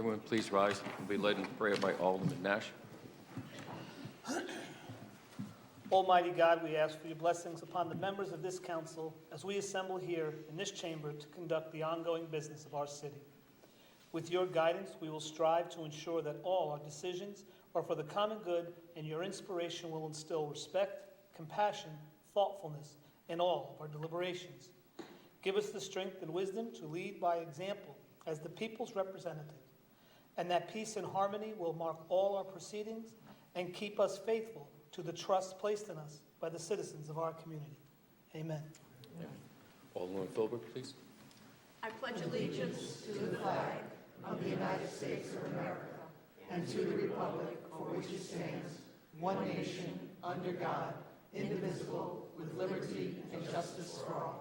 Everyone, please rise and be led in prayer by Alderman Nash. Almighty God, we ask for your blessings upon the members of this council as we assemble here in this chamber to conduct the ongoing business of our city. With your guidance, we will strive to ensure that all our decisions are for the common good, and your inspiration will instill respect, compassion, thoughtfulness in all of our deliberations. Give us the strength and wisdom to lead by example as the people's representative, and that peace and harmony will mark all our proceedings and keep us faithful to the trust placed in us by the citizens of our community. Amen. Alderman Filbert, please. I pledge allegiance to the flag of the United States of America and to the republic for which it stands, one nation, under God, indivisible, with liberty and justice for all.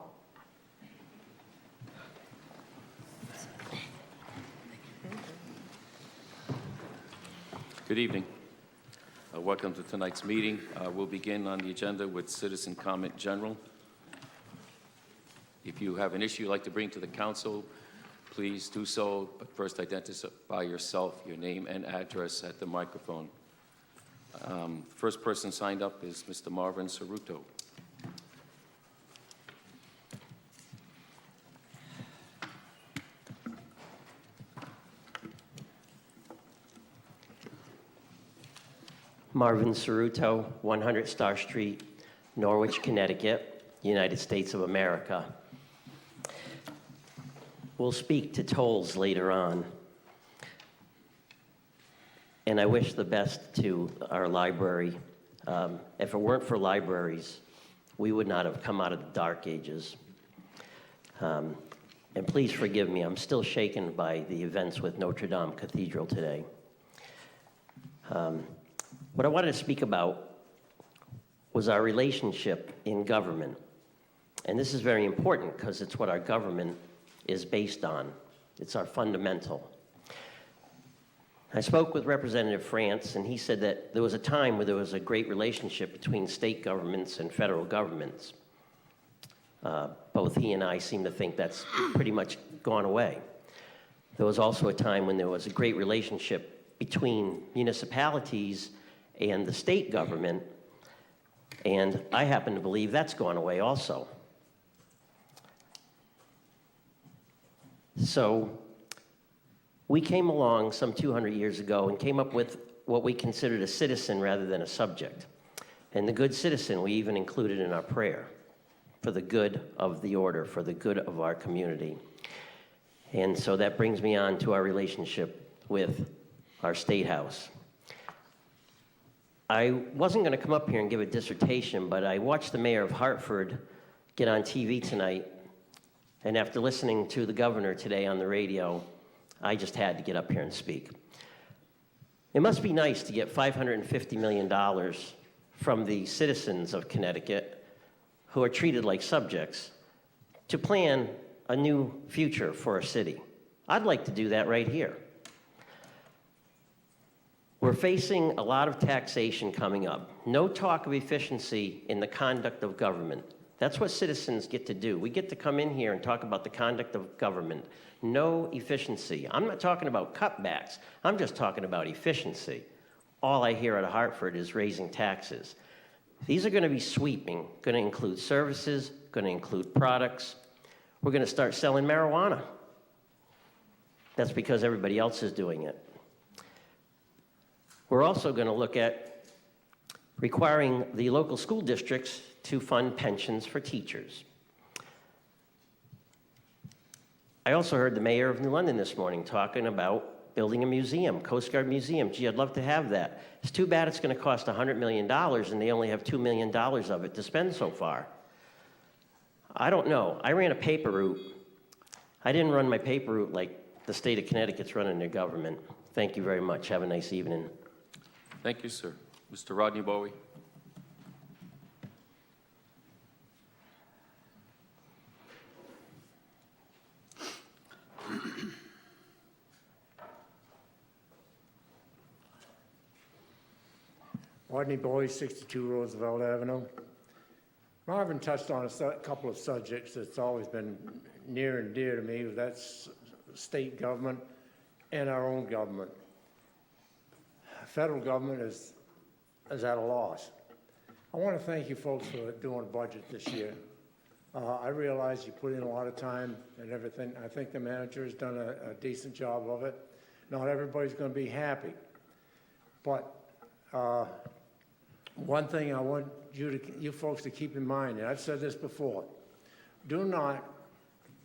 Good evening. Welcome to tonight's meeting. We'll begin on the agenda with citizen comment general. If you have an issue you'd like to bring to the council, please do so, but first identify yourself, your name and address at the microphone. First person signed up is Mr. Marvin Cerruto. Marvin Cerruto, 100 Star Street, Norwich, Connecticut, United States of America. We'll speak to tolls later on. And I wish the best to our library. If it weren't for libraries, we would not have come out of the dark ages. And please forgive me, I'm still shaken by the events with Notre Dame Cathedral today. What I wanted to speak about was our relationship in government. And this is very important because it's what our government is based on. It's our fundamental. I spoke with Representative France, and he said that there was a time where there was a great relationship between state governments and federal governments. Both he and I seem to think that's pretty much gone away. There was also a time when there was a great relationship between municipalities and the state government, and I happen to believe that's gone away also. So we came along some 200 years ago and came up with what we considered a citizen rather than a subject. And the good citizen we even included in our prayer, for the good of the order, for the good of our community. And so that brings me on to our relationship with our State House. I wasn't going to come up here and give a dissertation, but I watched the mayor of Hartford get on TV tonight, and after listening to the governor today on the radio, I just had to get up here and speak. It must be nice to get $550 million from the citizens of Connecticut, who are treated like subjects, to plan a new future for a city. I'd like to do that right here. We're facing a lot of taxation coming up. No talk of efficiency in the conduct of government. That's what citizens get to do. We get to come in here and talk about the conduct of government. No efficiency. I'm not talking about cutbacks. I'm just talking about efficiency. All I hear out of Hartford is raising taxes. These are going to be sweeping, going to include services, going to include products. We're going to start selling marijuana. That's because everybody else is doing it. We're also going to look at requiring the local school districts to fund pensions for teachers. I also heard the mayor of New London this morning talking about building a museum, Coast Guard Museum. Gee, I'd love to have that. It's too bad it's going to cost $100 million and they only have $2 million of it to spend so far. I don't know. I ran a paper route. I didn't run my paper route like the state of Connecticut's running their government. Thank you very much. Have a nice evening. Thank you, sir. Mr. Rodney Bowie. Rodney Bowie, 62 Roosevelt Avenue. Marvin touched on a couple of subjects that's always been near and dear to me. That's state government and our own government. Federal government is at a loss. I want to thank you folks for doing a budget this year. I realize you put in a lot of time and everything. I think the manager has done a decent job of it. Not everybody's going to be happy. But one thing I want you folks to keep in mind, and I've said this before, do not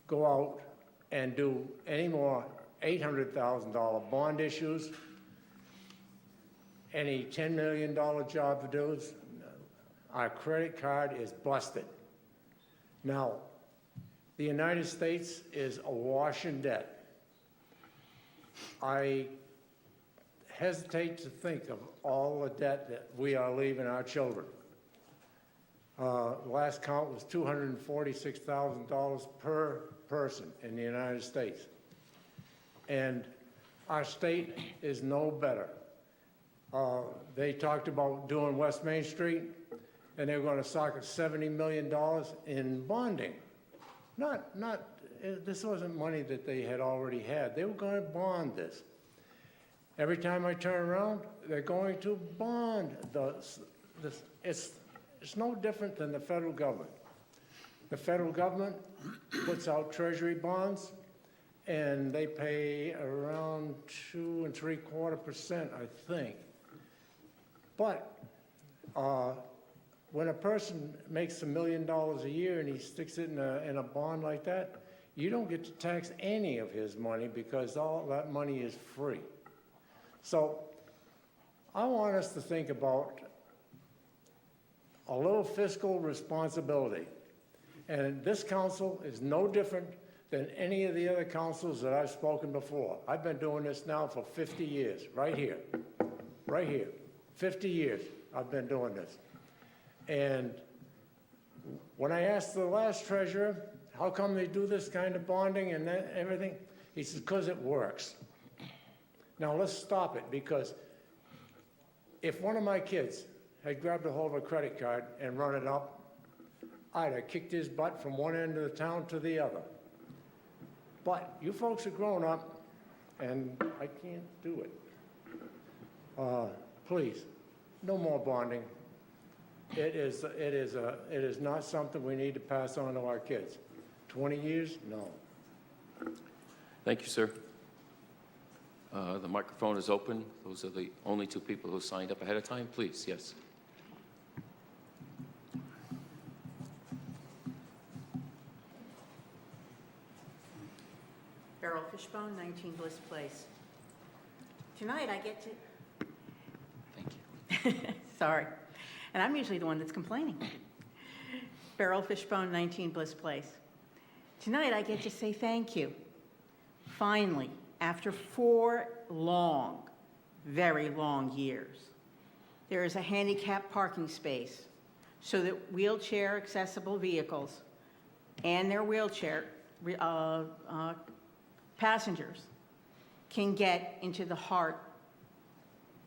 go out and do any more $800,000 bond issues, any $10 million job dues. Our credit card is busted. Now, the United States is awash in debt. I hesitate to think of all the debt that we are leaving our children. Last count was $246,000 per person in the United States. And our state is no better. They talked about doing West Main Street, and they were going to sock $70 million in bonding. This wasn't money that they had already had. They were going to bond this. Every time I turn around, they're going to bond this. It's no different than the federal government. The federal government puts out treasury bonds, and they pay around 2 3/4%, I think. But when a person makes $1 million a year and he sticks it in a bond like that, you don't get to tax any of his money because all that money is free. So I want us to think about a little fiscal responsibility. And this council is no different than any of the other councils that I've spoken before. I've been doing this now for 50 years, right here. 50 years I've been doing this. And when I asked the last treasurer, how come they do this kind of bonding and everything? He said, because it works. Now let's stop it, because if one of my kids had grabbed a hold of a credit card and run it up, I'd have kicked his butt from one end of the town to the other. But you folks are grown up, and I can't do it. Please, no more bonding. It is not something we need to pass on to our kids. 20 years? No. Thank you, sir. The microphone is open. Those are the only two people who signed up ahead of time. Please, yes. Beryl Fishbone, 19 Bliss Place. Tonight I get to, Thank you. sorry, and I'm usually the one that's complaining. Beryl Fishbone, 19 Bliss Place. Tonight I get to say thank you. Finally, after 4 long, very long years, there is a handicap parking space so that wheelchair accessible vehicles and their wheelchair passengers can get into the heart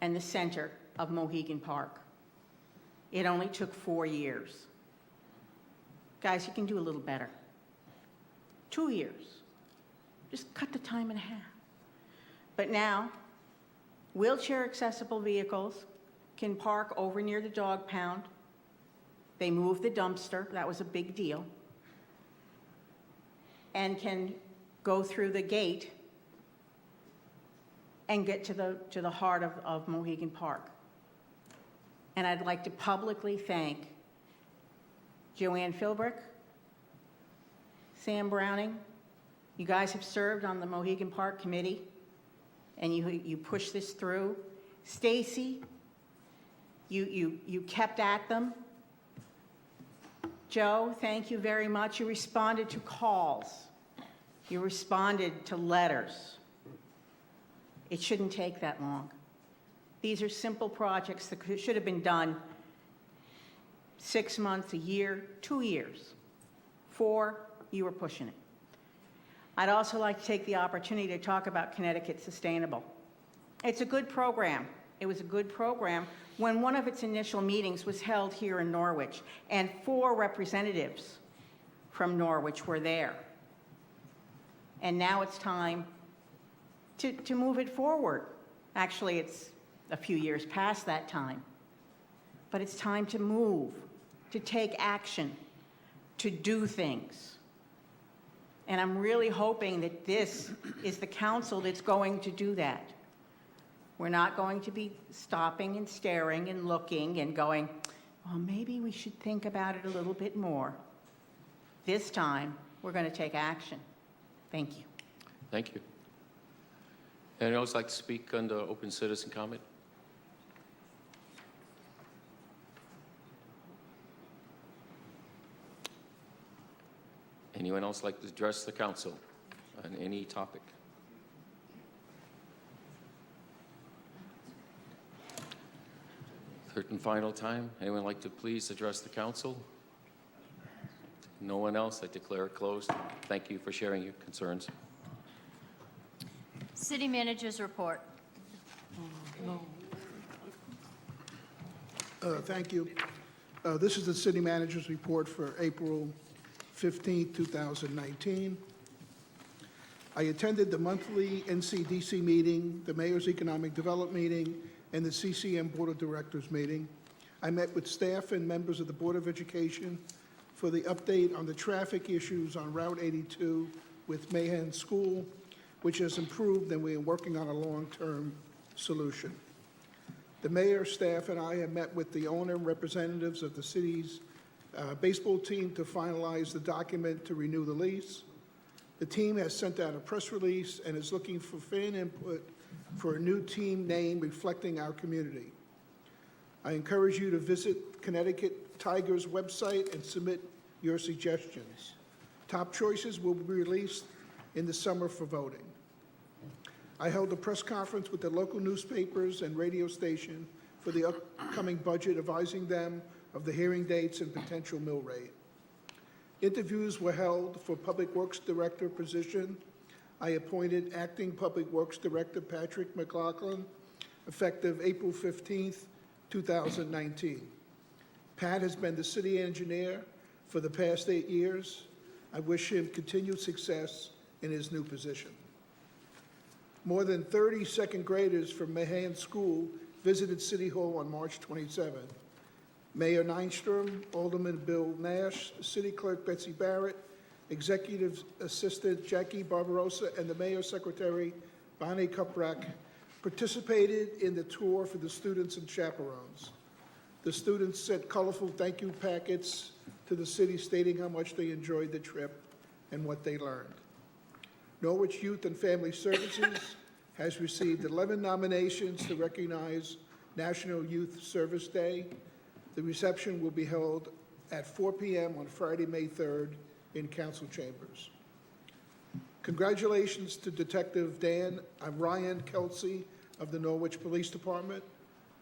and the center of Mohegan Park. It only took 4 years. Guys, you can do a little better. 2 years. Just cut the time in half. But now, wheelchair accessible vehicles can park over near the dog pound. They moved the dumpster, that was a big deal, and can go through the gate and get to the heart of Mohegan Park. And I'd like to publicly thank Joanne Philbrick, Sam Browning. You guys have served on the Mohegan Park Committee, and you pushed this through. Stacy, you kept at them. Joe, thank you very much. You responded to calls. You responded to letters. It shouldn't take that long. These are simple projects that should have been done 6 months, a year, 2 years. 4, you were pushing it. I'd also like to take the opportunity to talk about Connecticut Sustainable. It's a good program. It was a good program when one of its initial meetings was held here in Norwich, and 4 representatives from Norwich were there. And now it's time to move it forward. Actually, it's a few years past that time. But it's time to move, to take action, to do things. And I'm really hoping that this is the council that's going to do that. We're not going to be stopping and staring and looking and going, well, maybe we should think about it a little bit more. This time, we're going to take action. Thank you. Thank you. Anyone else like to speak under open citizen comment? Anyone else like to address the council on any topic? Third and final time. Anyone like to please address the council? No one else? I declare it closed. Thank you for sharing your concerns. City Manager's report. Thank you. This is the city manager's report for April 15, 2019. I attended the monthly NCDC meeting, the Mayor's Economic Development meeting, and the CCM Board of Directors meeting. I met with staff and members of the Board of Education for the update on the traffic issues on Route 82 with Mahan School, which has improved, and we are working on a long-term solution. The mayor, staff, and I have met with the owner and representatives of the city's baseball team to finalize the document to renew the lease. The team has sent out a press release and is looking for fan input for a new team name reflecting our community. I encourage you to visit Connecticut Tigers website and submit your suggestions. Top choices will be released in the summer for voting. I held a press conference with the local newspapers and radio station for the upcoming budget, advising them of the hearing dates and potential mill rate. Interviews were held for Public Works Director position. I appointed Acting Public Works Director Patrick McLaughlin, effective April 15th, 2019. Pat has been the city engineer for the past 8 years. I wish him continued success in his new position. More than 30 second graders from Mahan School visited City Hall on March 27th. Mayor Nystrom, Alderman Bill Nash, City Clerk Betsy Barrett, Executive Assistant Jackie Barbarossa, and the Mayor's Secretary Bonnie Kuprak participated in the tour for the students and chaperones. The students sent colorful thank you packets to the city stating how much they enjoyed the trip and what they learned. Norwich Youth and Family Services has received 11 nominations to recognize National Youth Service Day. The reception will be held at 4 p.m. on Friday, May 3rd in council chambers. Congratulations to Detective Ryan Kelsey of the Norwich Police Department.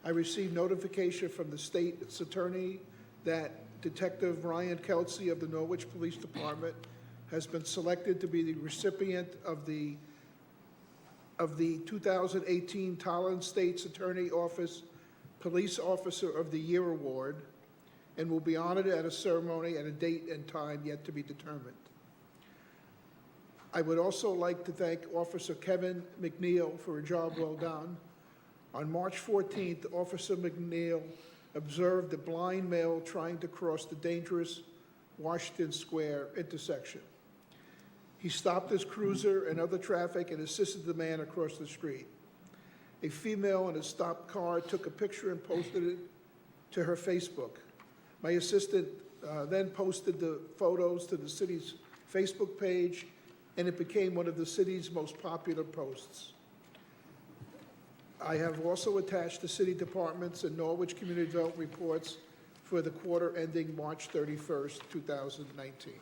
I received notification from the state's attorney that Detective Ryan Kelsey of the Norwich Police Department has been selected to be the recipient of the 2018 Tolland State's Attorney Office Police Officer of the Year Award and will be honored at a ceremony at a date and time yet to be determined. I would also like to thank Officer Kevin McNeil for a job well done. On March 14th, Officer McNeil observed a blind male trying to cross the dangerous Washington Square intersection. He stopped his cruiser and other traffic and assisted the man across the street. A female in a stopped car took a picture and posted it to her Facebook. My assistant then posted the photos to the city's Facebook page, and it became one of the city's most popular posts. I have also attached the city departments and Norwich Community Development reports for the quarter ending March 31st, 2019.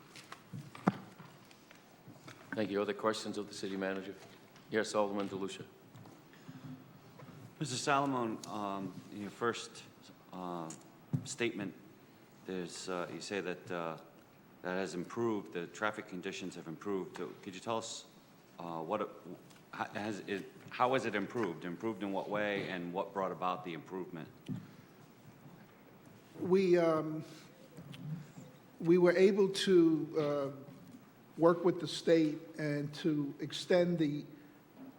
Thank you. Other questions of the city manager? Yes, Alderman DeLucia. Mr. Salamone, in your first statement, there's, you say that that has improved, the traffic conditions have improved. Could you tell us how has it improved? Improved in what way, and what brought about the improvement? We were able to work with the state and to extend the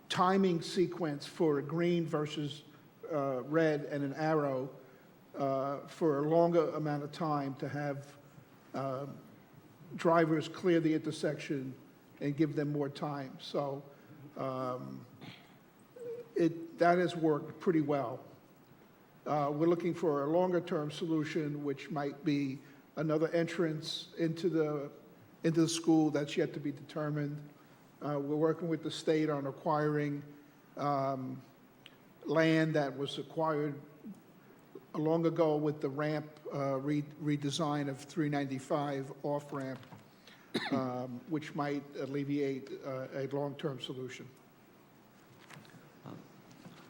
timing sequence for a green versus red and an arrow for a longer amount of time to have drivers clear the intersection and give them more time. So that has worked pretty well. We're looking for a longer-term solution, which might be another entrance into the school. That's yet to be determined. We're working with the state on acquiring land that was acquired long ago with the ramp redesign of 395 off-ramp, which might alleviate a long-term solution.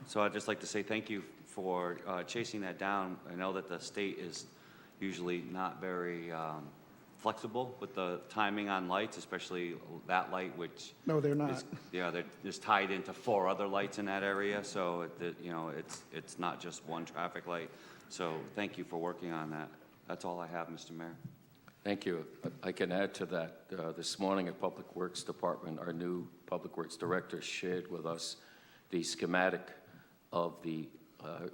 So I'd just like to say thank you for chasing that down. I know that the state is usually not very flexible with the timing on lights, especially that light, which No, they're not. is, yeah, they're just tied into 4 other lights in that area, so you know, it's not just one traffic light. So thank you for working on that. That's all I have, Mr. Mayor. Thank you. I can add to that. This morning at Public Works Department, our new Public Works Director shared with us the schematic of the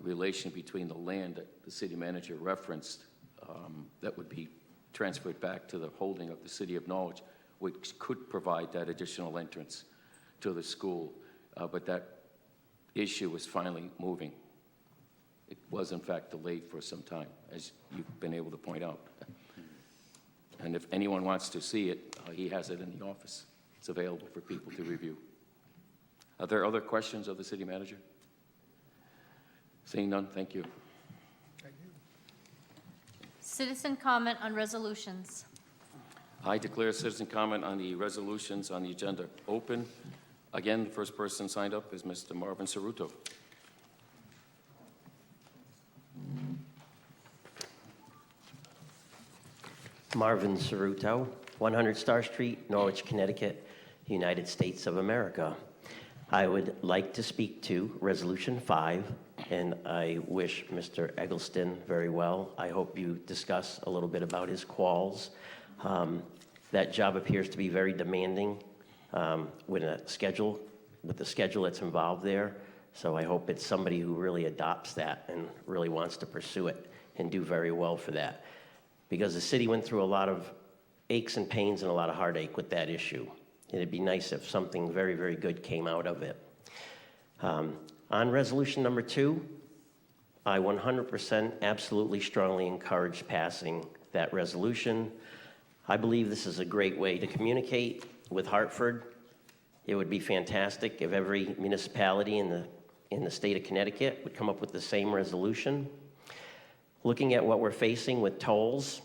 relation between the land that the city manager referenced that would be transferred back to the holding of the City of Norwich, which could provide that additional entrance to the school. But that issue was finally moving. It was, in fact, delayed for some time, as you've been able to point out. And if anyone wants to see it, he has it in the office. It's available for people to review. Are there other questions of the city manager? Seeing none, thank you. Citizen comment on resolutions. I declare citizen comment on the resolutions on the agenda open. Again, the first person signed up is Mr. Marvin Cerruto. Marvin Cerruto, 100 Star Street, Norwich, Connecticut, United States of America. I would like to speak to Resolution 5, and I wish Mr. Eggleston very well. I hope you discuss a little bit about his quals. That job appears to be very demanding with the schedule that's involved there. So I hope it's somebody who really adopts that and really wants to pursue it and do very well for that. Because the city went through a lot of aches and pains and a lot of heartache with that issue. It'd be nice if something very, very good came out of it. On resolution number 2, I 100% absolutely strongly encourage passing that resolution. I believe this is a great way to communicate with Hartford. It would be fantastic if every municipality in the state of Connecticut would come up with the same resolution. Looking at what we're facing with tolls,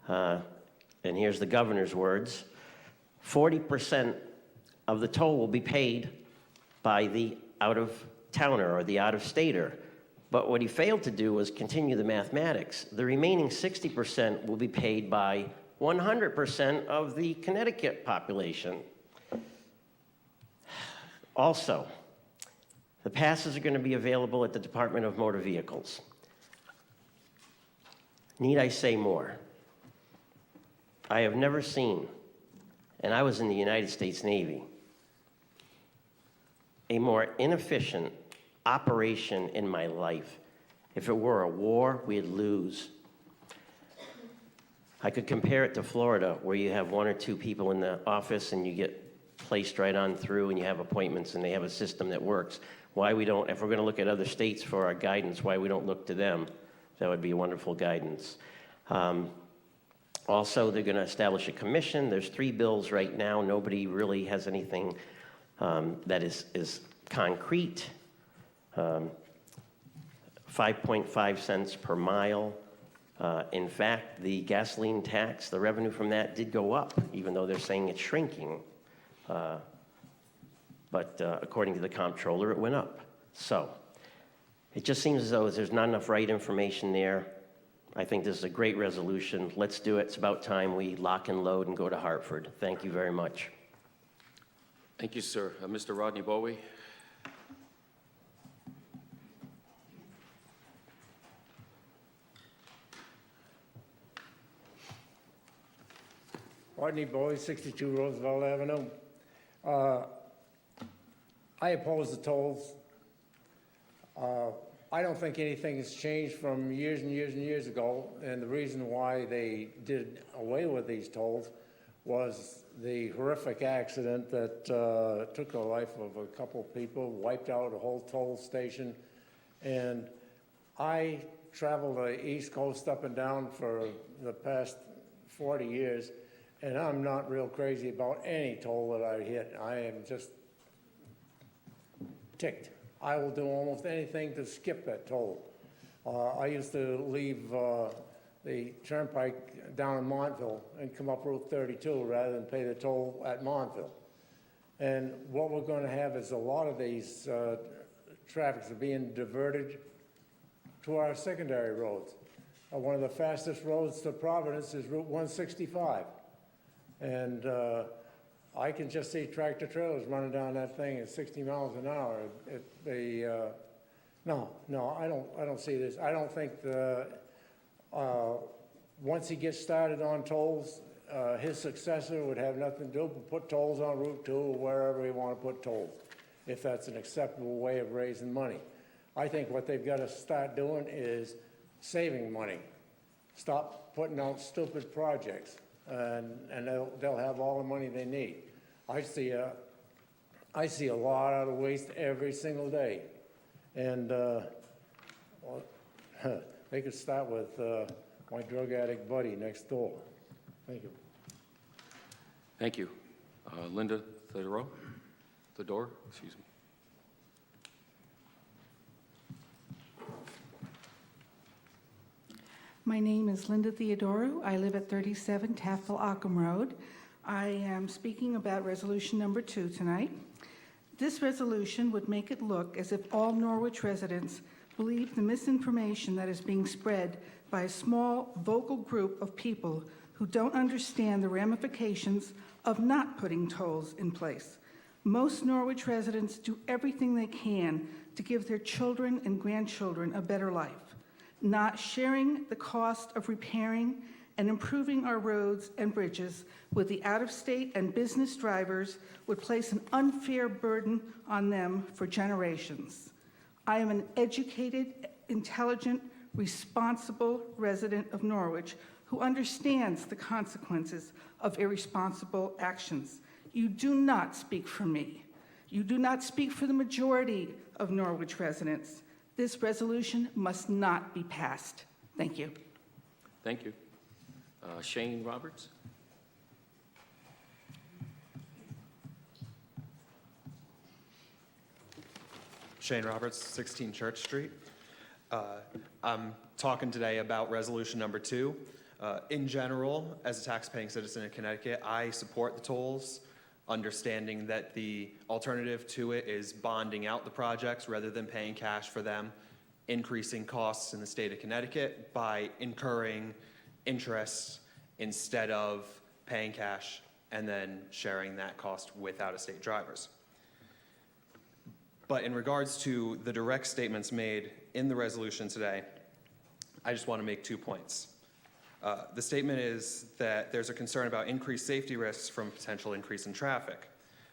and here's the governor's words, 40% of the toll will be paid by the out-of-towner or the out-of-stater. But what he failed to do was continue the mathematics. The remaining 60% will be paid by 100% of the Connecticut population. Also, the passes are going to be available at the Department of Motor Vehicles. Need I say more? I have never seen, and I was in the United States Navy, a more inefficient operation in my life. If it were a war, we'd lose. I could compare it to Florida, where you have 1 or 2 people in the office and you get placed right on through and you have appointments and they have a system that works. Why we don't, if we're going to look at other states for our guidance, why we don't look to them? That would be wonderful guidance. Also, they're going to establish a commission. There's 3 bills right now. Nobody really has anything that is concrete. 5.5 cents per mile. In fact, the gasoline tax, the revenue from that did go up, even though they're saying it's shrinking. But according to the comptroller, it went up. So it just seems as though there's not enough right information there. I think this is a great resolution. Let's do it. It's about time we lock and load and go to Hartford. Thank you very much. Thank you, sir. Mr. Rodney Bowie? Rodney Bowie, 62 Roosevelt Avenue. I oppose the tolls. I don't think anything has changed from years and years and years ago, and the reason why they did away with these tolls was the horrific accident that took the life of a couple people, wiped out a whole toll station. And I traveled the East Coast up and down for the past 40 years, and I'm not real crazy about any toll that I hit. I am just ticked. I will do almost anything to skip that toll. I used to leave the turnpike down in Montville and come up Route 32 rather than pay the toll at Montville. And what we're going to have is a lot of these traffics are being diverted to our secondary roads. One of the fastest roads to Providence is Route 165. And I can just see tractor trailers running down that thing at 60 miles an hour. No, I don't see this. I don't think once he gets started on tolls, his successor would have nothing to do but put tolls on Route 2 or wherever he want to put tolls, if that's an acceptable way of raising money. I think what they've got to start doing is saving money. Stop putting out stupid projects, and they'll have all the money they need. I see a lot out of waste every single day, and well, they could start with my drug addict buddy next door. Thank you. Thank you. Linda Theodoro? Theodore, excuse me. My name is Linda Theodoro. I live at 37 Taffel Ockham Road. I am speaking about resolution number 2 tonight. This resolution would make it look as if all Norwich residents believe the misinformation that is being spread by a small, vocal group of people who don't understand the ramifications of not putting tolls in place. Most Norwich residents do everything they can to give their children and grandchildren a better life. Not sharing the cost of repairing and improving our roads and bridges with the out-of-state and business drivers would place an unfair burden on them for generations. I am an educated, intelligent, responsible resident of Norwich who understands the consequences of irresponsible actions. You do not speak for me. You do not speak for the majority of Norwich residents. This resolution must not be passed. Thank you. Thank you. Shane Roberts? Shane Roberts, 16 Church Street. I'm talking today about resolution number 2. In general, as a tax-paying citizen in Connecticut, I support the tolls, understanding that the alternative to it is bonding out the projects rather than paying cash for them, increasing costs in the state of Connecticut by incurring interest instead of paying cash and then sharing that cost with out-of-state drivers. But in regards to the direct statements made in the resolution today, I just want to make 2 points. The statement is that there's a concern about increased safety risks from a potential increase in traffic.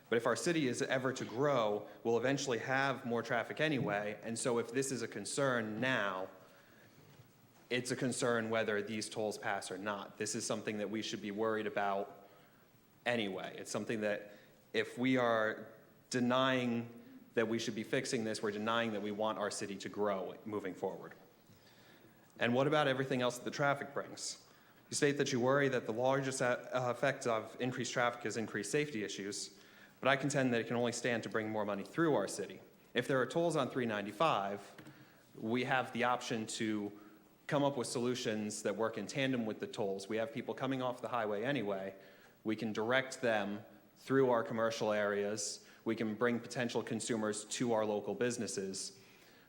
But if our city is ever to grow, we'll eventually have more traffic anyway. And so if this is a concern now, it's a concern whether these tolls pass or not. This is something that we should be worried about anyway. It's something that if we are denying that we should be fixing this, we're denying that we want our city to grow moving forward. And what about everything else that the traffic brings? You state that you worry that the largest effect of increased traffic is increased safety issues, but I contend that it can only stand to bring more money through our city. If there are tolls on 395, we have the option to come up with solutions that work in tandem with the tolls. We have people coming off the highway anyway. We can direct them through our commercial areas. We can bring potential consumers to our local businesses,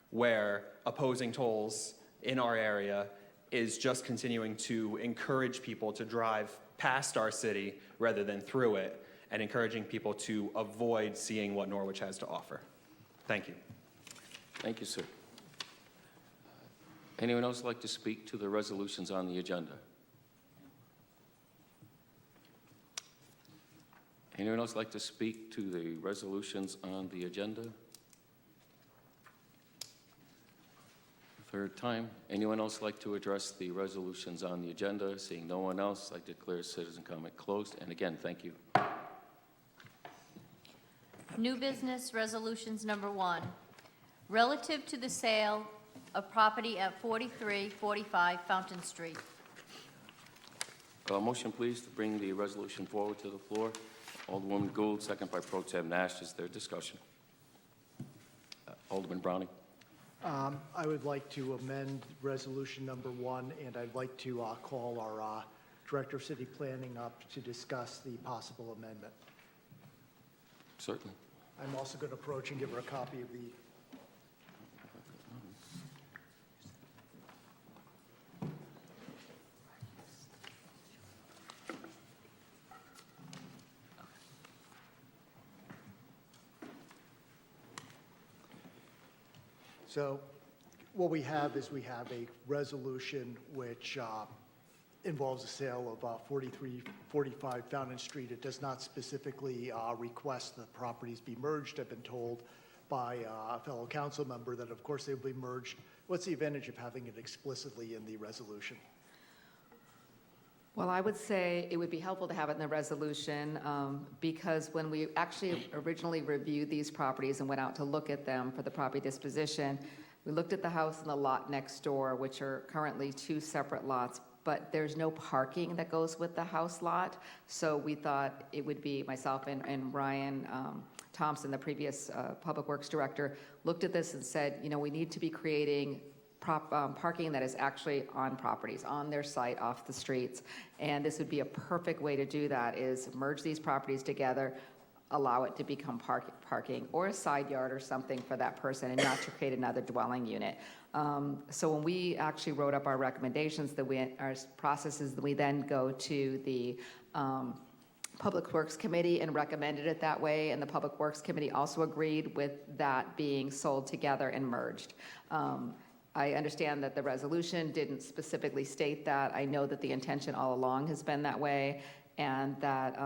where opposing tolls in our area is just continuing to encourage people to drive past our city rather than through it, and encouraging people to avoid seeing what Norwich has to offer. Thank you. Thank you, sir. Anyone else like to speak to the resolutions on the agenda? Anyone else like to speak to the resolutions on the agenda? Third time. Anyone else like to address the resolutions on the agenda? Seeing no one else, I declare citizen comment closed. And again, thank you. New business resolutions number 1, relative to the sale of property at 4345 Fountain Street. Motion, please, to bring the resolution forward to the floor. Alderwoman Gould, second by Pro Tem Nash. Is there discussion? Alderman Browning. I would like to amend resolution number 1, and I'd like to call our Director of City Planning up to discuss the possible amendment. Certainly. I'm also going to approach and give her a copy of the So what we have is we have a resolution which involves the sale of 4345 Fountain Street. It does not specifically request the properties be merged. I've been told by a fellow council member that, of course, they will be merged. What's the advantage of having it explicitly in the resolution? Well, I would say it would be helpful to have it in the resolution because when we actually originally reviewed these properties and went out to look at them for the property disposition, we looked at the house and the lot next door, which are currently 2 separate lots, but there's no parking that goes with the house lot. So we thought it would be myself and Ryan Thompson, the previous Public Works Director, looked at this and said, you know, we need to be creating parking that is actually on properties, on their site, off the streets. And this would be a perfect way to do that, is merge these properties together, allow it to become parking or a side yard or something for that person, and not to create another dwelling unit. So when we actually wrote up our recommendations, our processes, we then go to the Public Works Committee and recommended it that way, and the Public Works Committee also agreed with that being sold together and merged. I understand that the resolution didn't specifically state that. I know that the intention all along has been that way, and that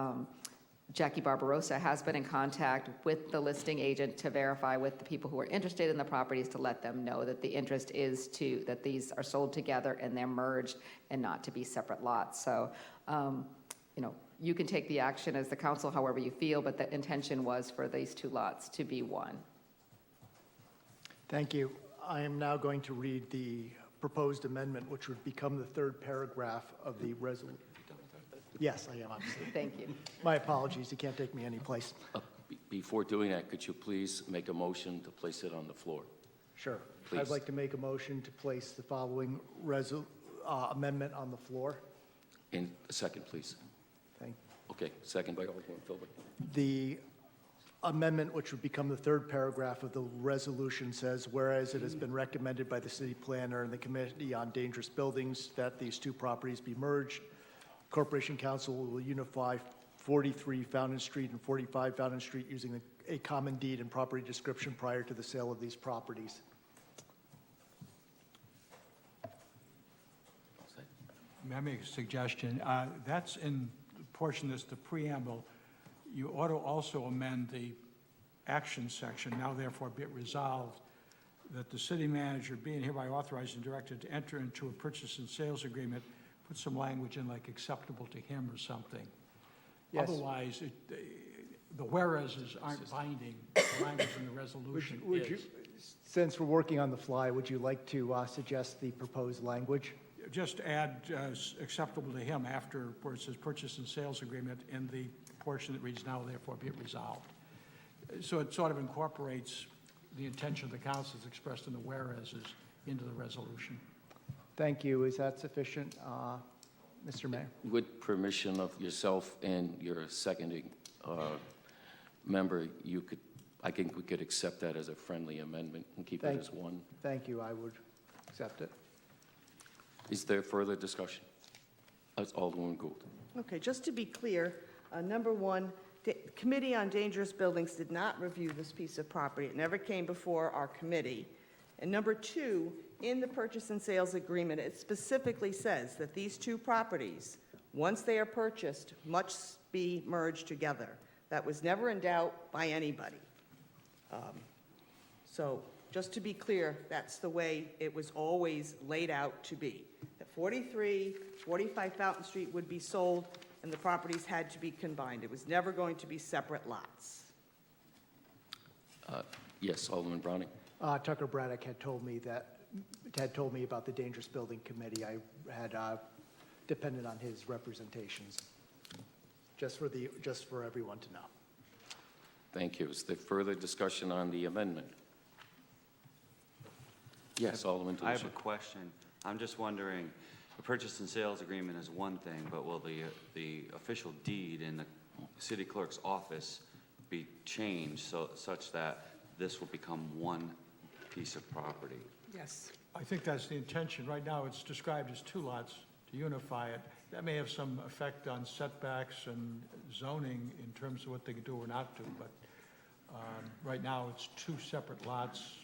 Jackie Barbarossa has been in contact with the listing agent to verify with the people who are interested in the properties, to let them know that the interest is that these are sold together and they're merged and not to be separate lots. So, you know, you can take the action as the council however you feel, but the intention was for these 2 lots to be one. Thank you. I am now going to read the proposed amendment, which would become the 3rd paragraph of the resolution. Yes, I am, obviously. Thank you. My apologies, you can't take me anyplace. Before doing that, could you please make a motion to place it on the floor? Sure. Please. I'd like to make a motion to place the following amendment on the floor. In a second, please. Thank Okay, second by Alderman Philbin. The amendment, which would become the 3rd paragraph of the resolution, says, whereas it has been recommended by the city planner and the Committee on Dangerous Buildings that these 2 properties be merged, Corporation Council will unify 43 Fountain Street and 45 Fountain Street using a common deed and property description prior to the sale of these properties. May I make a suggestion? That's in the portion that's the preamble. You ought to also amend the action section, now therefore be it resolved that the city manager being hereby authorized and directed to enter into a purchase and sales agreement, put some language in like acceptable to him or something. Yes. Otherwise, the whereases aren't binding. The language in the resolution Would you, is. since we're working on the fly, would you like to suggest the proposed language? Just add acceptable to him after where it says purchase and sales agreement in the portion that reads now therefore be it resolved. So it sort of incorporates the intention of the council as expressed in the whereases into the resolution. Thank you. Is that sufficient, Mr. Mayor? With permission of yourself and your seconding member, I think we could accept that as a friendly amendment and keep it as one. Thank you. I would accept it. Is there further discussion? Alderwoman Gould. Okay, just to be clear, number 1, the Committee on Dangerous Buildings did not review this piece of property. It never came before our committee. And number 2, in the purchase and sales agreement, it specifically says that these 2 properties, once they are purchased, must be merged together. That was never in doubt by anybody. So just to be clear, that's the way it was always laid out to be. That 43, 45 Fountain Street would be sold, and the properties had to be combined. It was never going to be separate lots. Yes, Alderman Browning. Tucker Braddock had told me about the Dangerous Building Committee. I had depended on his representations, just for everyone to know. Thank you. Is there further discussion on the amendment? Yes, Alderman I have a DeLucia. question. I'm just wondering, the purchase and sales agreement is one thing, but will the official deed in the city clerk's office be changed such that this will become one piece of property? Yes. I think that's the intention. Right now, it's described as 2 lots to unify it. That may have some effect on setbacks and zoning in terms of what they can do or not do, but right now, it's 2 separate lots.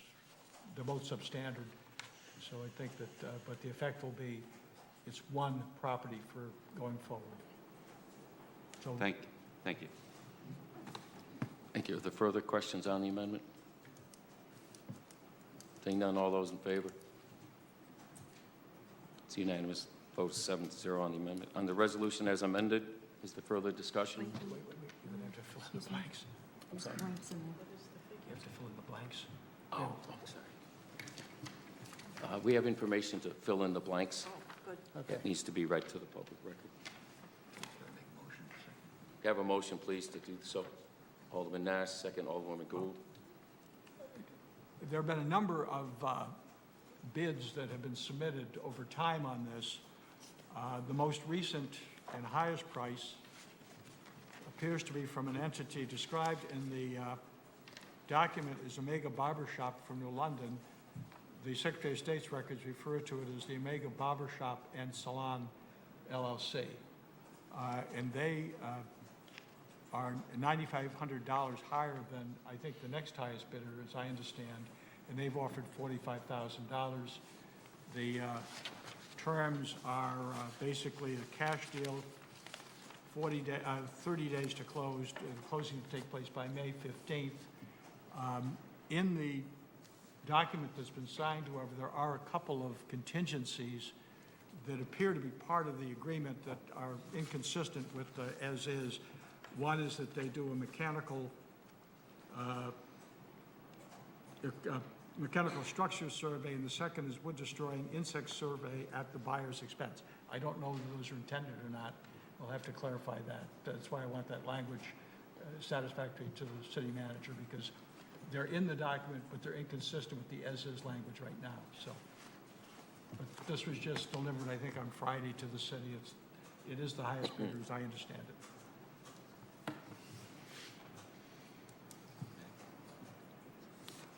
They're both substandard, so I think that, but the effect will be, it's one property for going forward. So Thank you. Thank you. Are there further questions on the amendment? Seeing none, all those in favor? It's unanimous. Vote 7-0 on the amendment. On the resolution as amended, is there further discussion? you're going to have to fill in the blanks. I'm sorry. You have to fill in the blanks. Oh, I'm sorry. We have information to fill in the blanks. It needs to be read to the public record. You have a motion, please, to do so. Alderman Nash, second, Alderwoman Gould. There have been a number of bids that have been submitted over time on this. The most recent and highest price appears to be from an entity described in the document as Omega Barber Shop from New London. The Secretary of State's records refer to it as the Omega Barber Shop and Salon LLC. And they are $9,500 higher than, I think, the next highest bidder, as I understand, and they've offered $45,000. The terms are basically a cash deal, 30 days to close, closing to take place by May 15th. In the document that's been signed, however, there are a couple of contingencies that appear to be part of the agreement that are inconsistent with the as-is. One is that they do a mechanical structure survey, and the second is wood-destroying insect survey at the buyer's expense. I don't know if those are intended or not. We'll have to clarify that. That's why I want that language satisfactory to the city manager, because they're in the document, but they're inconsistent with the as-is language right now, so. But this was just delivered, I think, on Friday to the city. It is the highest bidder, as I understand it.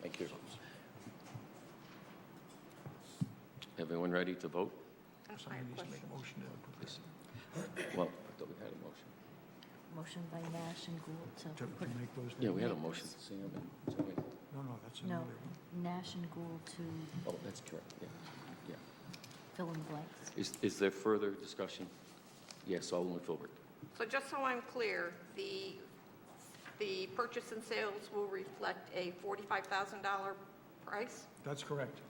Thank you. Everyone ready to vote? Somebody needs to make a motion to put this Well, I thought we had a motion. Motion by Nash and Gould to to put, make those. Yeah, we had a motion to see them. No, that's no, another one. Nash and Gould to Oh, that's correct, yeah. Yeah. fill in the blanks. Is there further discussion? Yes, Alderman Filbert. So just so I'm clear, the purchase and sales will reflect a $45,000 price? That's correct.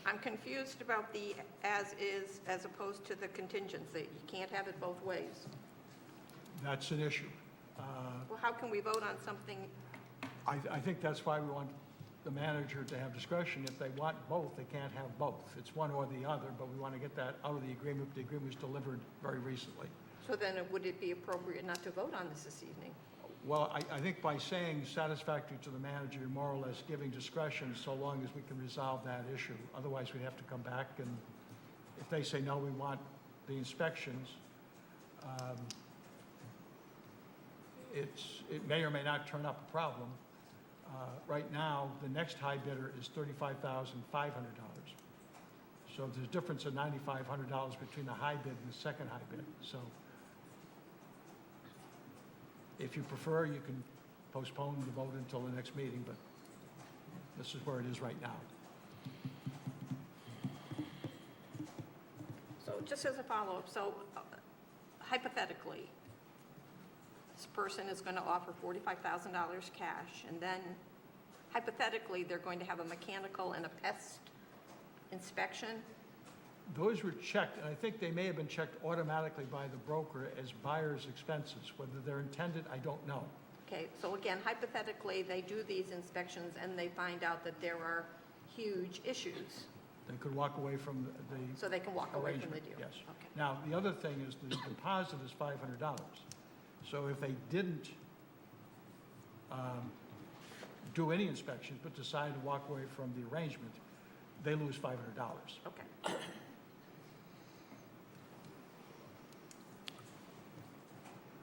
I'm confused about the as-is as opposed to the contingency. You can't have it both ways. That's an issue. Well, how can we vote on something? I think that's why we want the manager to have discretion. If they want both, they can't have both. It's one or the other, but we want to get that out of the agreement. The agreement was delivered very recently. So then would it be appropriate not to vote on this evening? Well, I think by saying satisfactory to the manager, you're more or less giving discretion so long as we can resolve that issue. Otherwise, we'd have to come back, and if they say, no, we want the inspections, it may or may not turn up a problem. Right now, the next high bidder is $35,500. So there's a difference of $9,500 between the high bid and the second high bid. So if you prefer, you can postpone the vote until the next meeting, but this is where it is right now. So just as a follow-up, so hypothetically, person is going to offer $45,000 cash, and then hypothetically, they're going to have a mechanical and a pest inspection. Those were checked, and I think they may have been checked automatically by the broker as buyer's expenses. Whether they're intended, I don't know. Okay, so again, hypothetically, they do these inspections and they find out that there are huge issues, They could walk away from the so they can walk away from the arrangement, deal. yes. Okay. Now, the other thing is the deposit is $500. So if they didn't do any inspections but decide to walk away from the arrangement, they lose $500. Okay.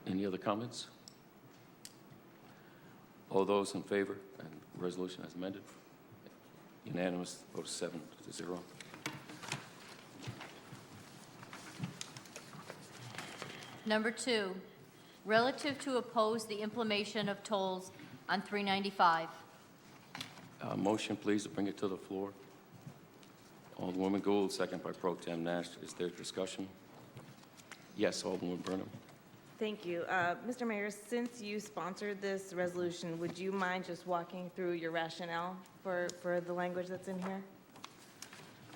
Any other comments? All those in favor and resolution as amended? Unanimous, vote 7-0. Number 2, relative to oppose the implementation of tolls on 395. Motion, please, to bring it to the floor. Alderwoman Gould, second by Pro Tem Nash. Is there discussion? Yes, Alderwoman Burnham. Thank you. Mr. Mayor, since you sponsored this resolution, would you mind just walking through your rationale for the language that's in here?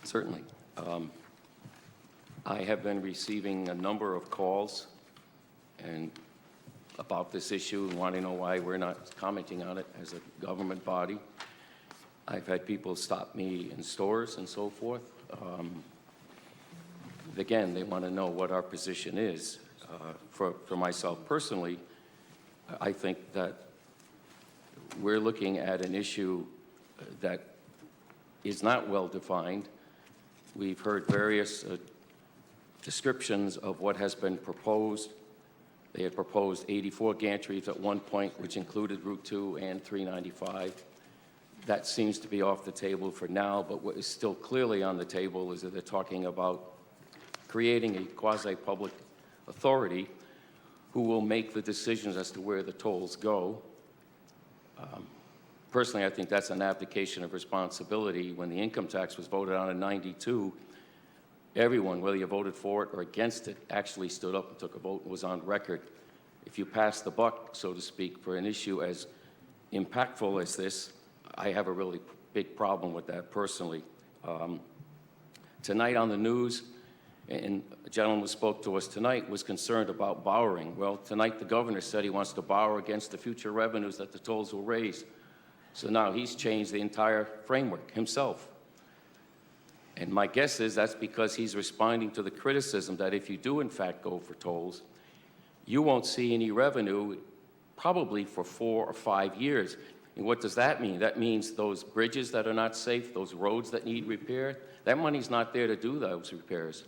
Certainly. I have been receiving a number of calls and about this issue and want to know why we're not commenting on it as a government body. I've had people stop me in stores and so forth. Again, they want to know what our position is. For myself personally, I think that we're looking at an issue that is not well defined. We've heard various descriptions of what has been proposed. They had proposed 84 gantries at one point, which included Route 2 and 395. That seems to be off the table for now, but what is still clearly on the table is that they're talking about creating a quasi-public authority who will make the decisions as to where the tolls go. Personally, I think that's an abdication of responsibility. When the income tax was voted on in '92, everyone, whether you voted for it or against it, actually stood up and took a vote and was on record. If you pass the buck, so to speak, for an issue as impactful as this, I have a really big problem with that personally. Tonight on the news, and a gentleman who spoke to us tonight was concerned about borrowing. Well, tonight the governor said he wants to borrow against the future revenues that the tolls will raise. So now he's changed the entire framework himself. And my guess is that's because he's responding to the criticism that if you do in fact go for tolls, you won't see any revenue probably for 4 or 5 years. And what does that mean? That means those bridges that are not safe, those roads that need repair, that money's not there to do those repairs.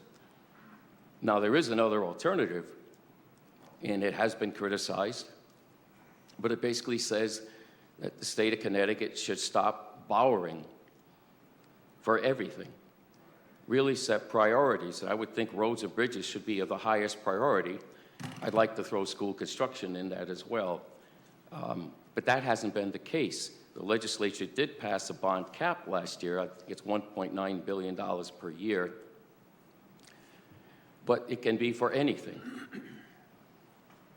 Now, there is another alternative, and it has been criticized, but it basically says that the state of Connecticut should stop borrowing for everything, really set priorities. And I would think roads and bridges should be of the highest priority. I'd like to throw school construction in that as well. But that hasn't been the case. The legislature did pass a bond cap last year. I think it's $1.9 billion per year. But it can be for anything.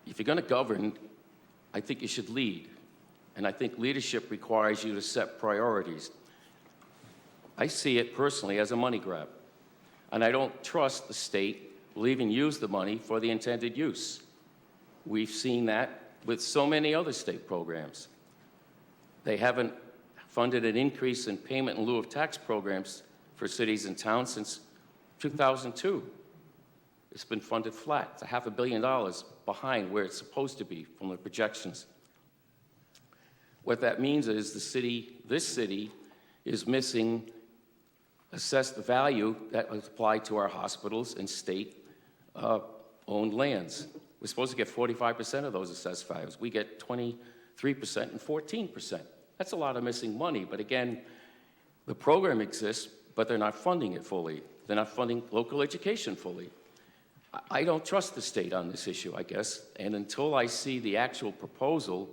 If you're going to govern, I think you should lead. And I think leadership requires you to set priorities. I see it personally as a money grab. And I don't trust the state will even use the money for the intended use. We've seen that with so many other state programs. They haven't funded an increase in payment in lieu of tax programs for cities and towns since 2002. It's been funded flat. It's $500 million behind where it's supposed to be from the projections. What that means is this city is missing assessed value that was applied to our hospitals and state-owned lands. We're supposed to get 45% of those assessed values. We get 23% and 14%. That's a lot of missing money. But again, the program exists, but they're not funding it fully. They're not funding local education fully. I don't trust the state on this issue, I guess. And until I see the actual proposal,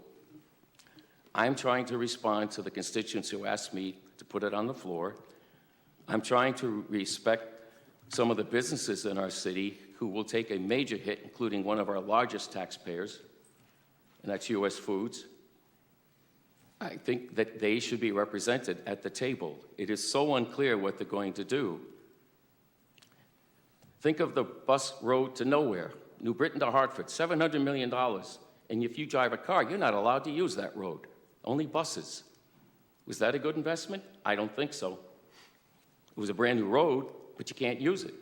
I'm trying to respond to the constituents who asked me to put it on the floor. I'm trying to respect some of the businesses in our city who will take a major hit, including one of our largest taxpayers. and that's US Foods. I think that they should be represented at the table. It is so unclear what they're going to do. Think of the bus road to nowhere, New Britain to Hartford, $700 million. And if you drive a car, you're not allowed to use that road, only buses. Was that a good investment? I don't think so. It was a brand new road, but you can't use it.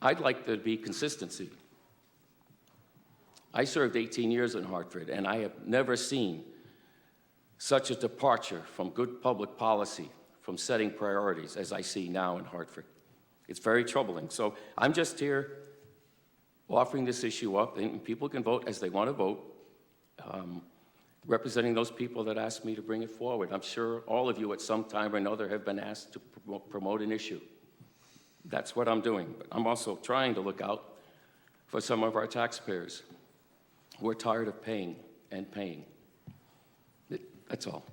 I'd like there to be consistency. I served 18 years in Hartford, and I have never seen such a departure from good public policy, from setting priorities, as I see now in Hartford. It's very troubling. So I'm just here offering this issue up, and people can vote as they want to vote, representing those people that asked me to bring it forward. I'm sure all of you at some time or another have been asked to promote an issue. That's what I'm doing. But I'm also trying to look out for some of our taxpayers who are tired of paying and paying. That's all.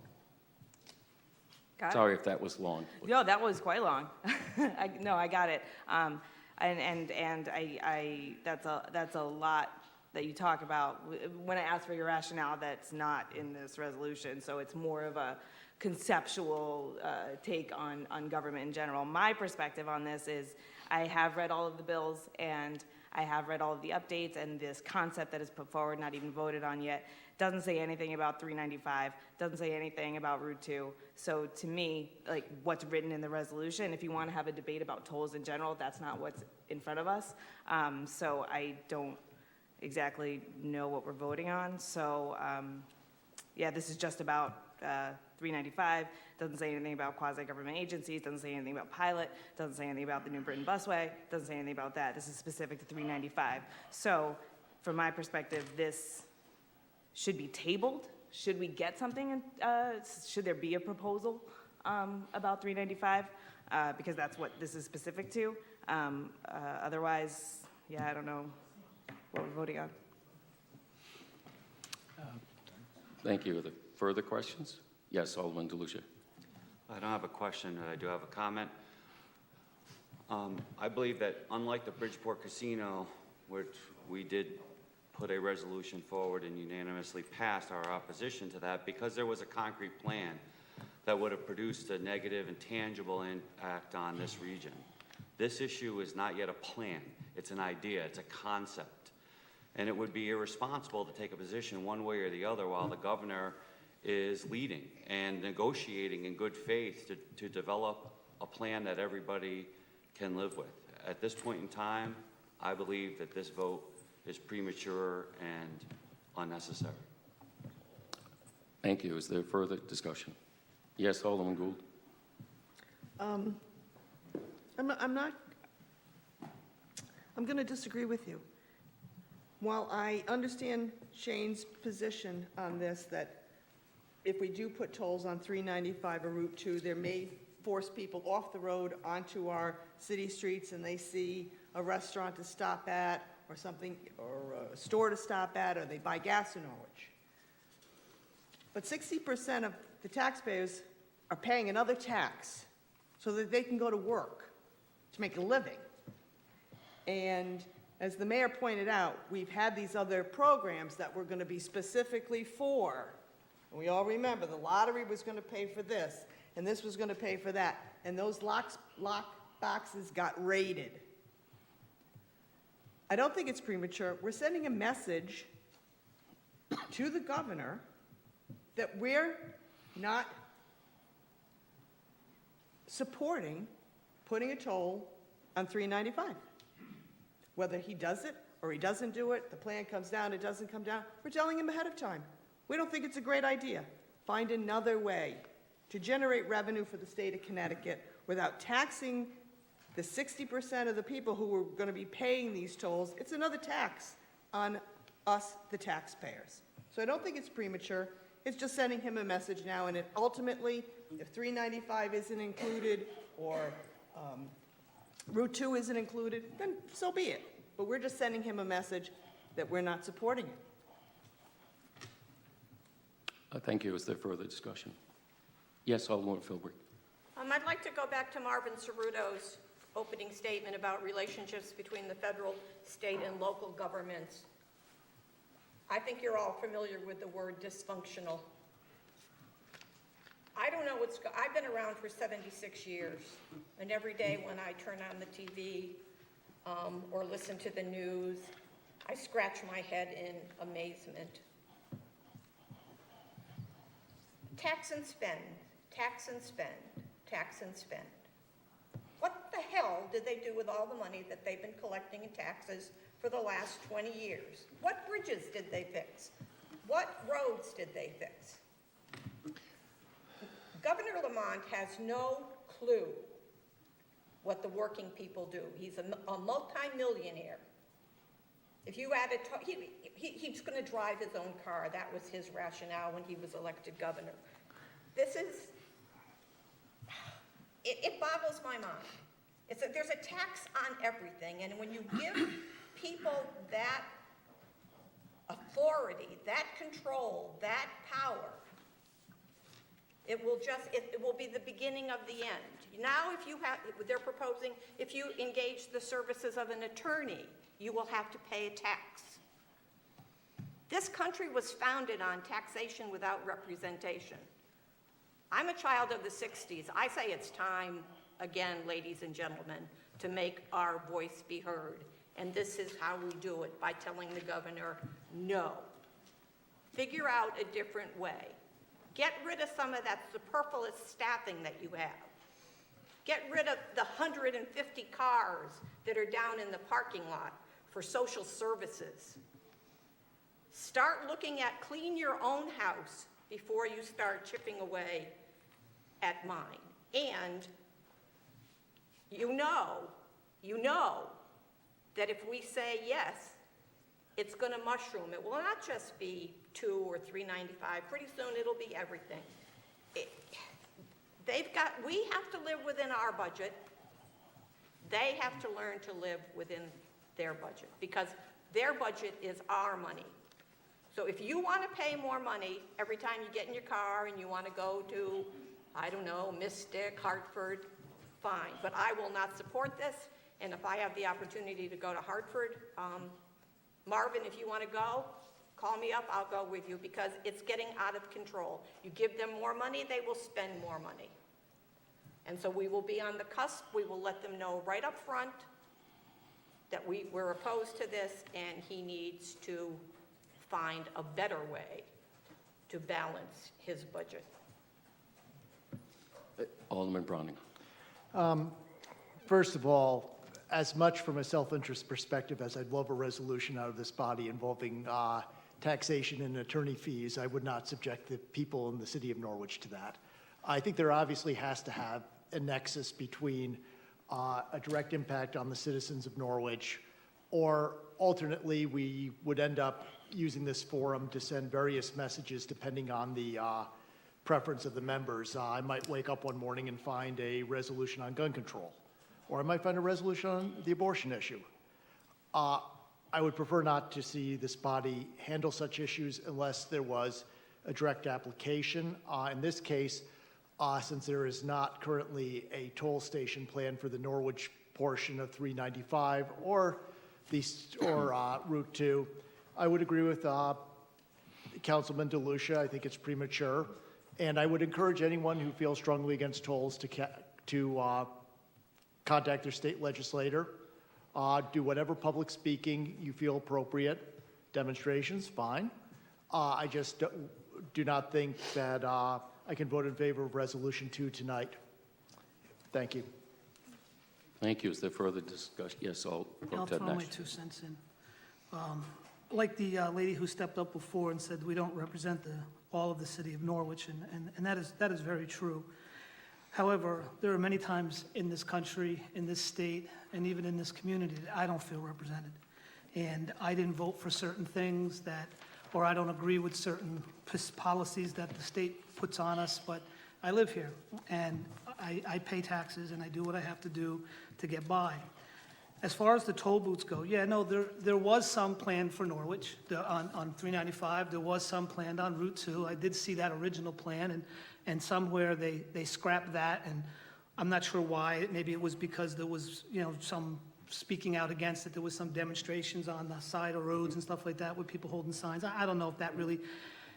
Got it? Sorry if that was long. No, that was quite long. No, I got it. And that's a lot that you talk about. When I asked for your rationale, that's not in this resolution, so it's more of a conceptual take on government in general. My perspective on this is I have read all of the bills, and I have read all of the updates, and this concept that is put forward, not even voted on yet, doesn't say anything about 395, doesn't say anything about Route 2. So to me, like, what's written in the resolution, if you want to have a debate about tolls in general, that's not what's in front of us. So I don't exactly know what we're voting on. So yeah, this is just about 395, doesn't say anything about quasi-government agencies, doesn't say anything about pilot, doesn't say anything about the New Britain Busway, doesn't say anything about that. This is specific to 395. So from my perspective, this should be tabled. Should we get something, should there be a proposal about 395? Because that's what this is specific to. Otherwise, yeah, I don't know what we're voting on. Thank you. Are there further questions? Yes, Alderman DeLucia. I don't have a question, but I do have a comment. I believe that unlike the Bridgeport Casino, which we did put a resolution forward and unanimously passed our opposition to that because there was a concrete plan that would have produced a negative and tangible impact on this region. This issue is not yet a plan. It's an idea. It's a concept. And it would be irresponsible to take a position one way or the other while the governor is leading and negotiating in good faith to develop a plan that everybody can live with. At this point in time, I believe that this vote is premature and unnecessary. Thank you. Is there further discussion? Yes, Alderman Gould. I'm going to disagree with you. While I understand Shane's position on this, that if we do put tolls on 395 or Route 2, there may force people off the road onto our city streets and they see a restaurant to stop at or something, or a store to stop at, or they buy gas in Norwich. But 60% of the taxpayers are paying another tax so that they can go to work to make a living. And as the mayor pointed out, we've had these other programs that were going to be specifically for, and we all remember the lottery was going to pay for this, and this was going to pay for that, and those lock boxes got raided. I don't think it's premature. We're sending a message to the governor that we're not supporting putting a toll on 395. Whether he does it or he doesn't do it, the plan comes down, it doesn't come down, we're telling him ahead of time. We don't think it's a great idea. Find another way to generate revenue for the state of Connecticut without taxing the 60% of the people who are going to be paying these tolls. It's another tax on us, the taxpayers. So I don't think it's premature. It's just sending him a message now, and ultimately, if 395 isn't included or Route 2 isn't included, then so be it. But we're just sending him a message that we're not supporting it. Thank you. Is there further discussion? Yes, Alderman Philbrick. I'd like to go back to Marvin Cerruto's opening statement about relationships between the federal, state, and local governments. I think you're all familiar with the word dysfunctional. I don't know I've been around for 76 years, and every day when I turn on the TV or listen to the news, I scratch my head in amazement. Tax and spend, tax and spend, tax and spend. What the hell did they do with all the money that they've been collecting in taxes for the last 20 years? What bridges did they fix? What roads did they fix? Governor Lamont has no clue what the working people do. He's a multi-millionaire. If you added, he's going to drive his own car. That was his rationale when he was elected governor. It boggles my mind. There's a tax on everything, and when you give people that authority, that control, that power, it will be the beginning of the end. Now, they're proposing, if you engage the services of an attorney, you will have to pay a tax. This country was founded on taxation without representation. I'm a child of the 60s. I say it's time, again, ladies and gentlemen, to make our voice be heard. And this is how we do it, by telling the governor, no. Figure out a different way. Get rid of some of that superfluous staffing that you have. Get rid of the 150 cars that are down in the parking lot for social services. Start looking at clean your own house before you start chipping away at mine. And you know that if we say yes, it's going to mushroom. It will not just be $2 or $3.95. Pretty soon it'll be everything. We have to live within our budget. They have to learn to live within their budget, because their budget is our money. So if you want to pay more money every time you get in your car and you want to go to, I don't know, Mystic, Hartford, fine. But I will not support this. And if I have the opportunity to go to Hartford, Marvin, if you want to go, call me up, I'll go with you, because it's getting out of control. You give them more money, they will spend more money. And so we will be on the cusp. We will let them know right up front that we're opposed to this, and he needs to find a better way to balance his budget. Alderman Browning. First of all, as much from a self-interest perspective as I'd love a resolution out of this body involving taxation and attorney fees, I would not subject the people in the city of Norwich to that. I think there obviously has to have a nexus between a direct impact on the citizens of Norwich, or alternately, we would end up using this forum to send various messages depending on the preference of the members. I might wake up one morning and find a resolution on gun control, or I might find a resolution on the abortion issue. I would prefer not to see this body handle such issues unless there was a direct application. In this case, since there is not currently a toll station plan for the Norwich portion of 395 or Route 2, I would agree with Councilman DeLucia. I think it's premature. And I would encourage anyone who feels strongly against tolls to contact their state legislator. Do whatever public speaking you feel appropriate. Demonstrations, fine. I just do not think that I can vote in favor of Resolution 2 tonight. Thank you. Thank you. Is there further discussion? Yes, I'll I'll Ted throw my next. 2 cents in. Like the lady who stepped up before and said we don't represent all of the city of Norwich, and that is very true. However, there are many times in this country, in this state, and even in this community that I don't feel represented. And I didn't vote for certain things or I don't agree with certain policies that the state puts on us, but I live here, and I pay taxes, and I do what I have to do to get by. As far as the toll booths go, there was some planned for Norwich on 395. There was some planned on Route 2. I did see that original plan, and somewhere they scrapped that, and I'm not sure why. Maybe it was because there was some speaking out against it. There was some demonstrations on the side of roads and stuff like that with people holding signs. I don't know if that really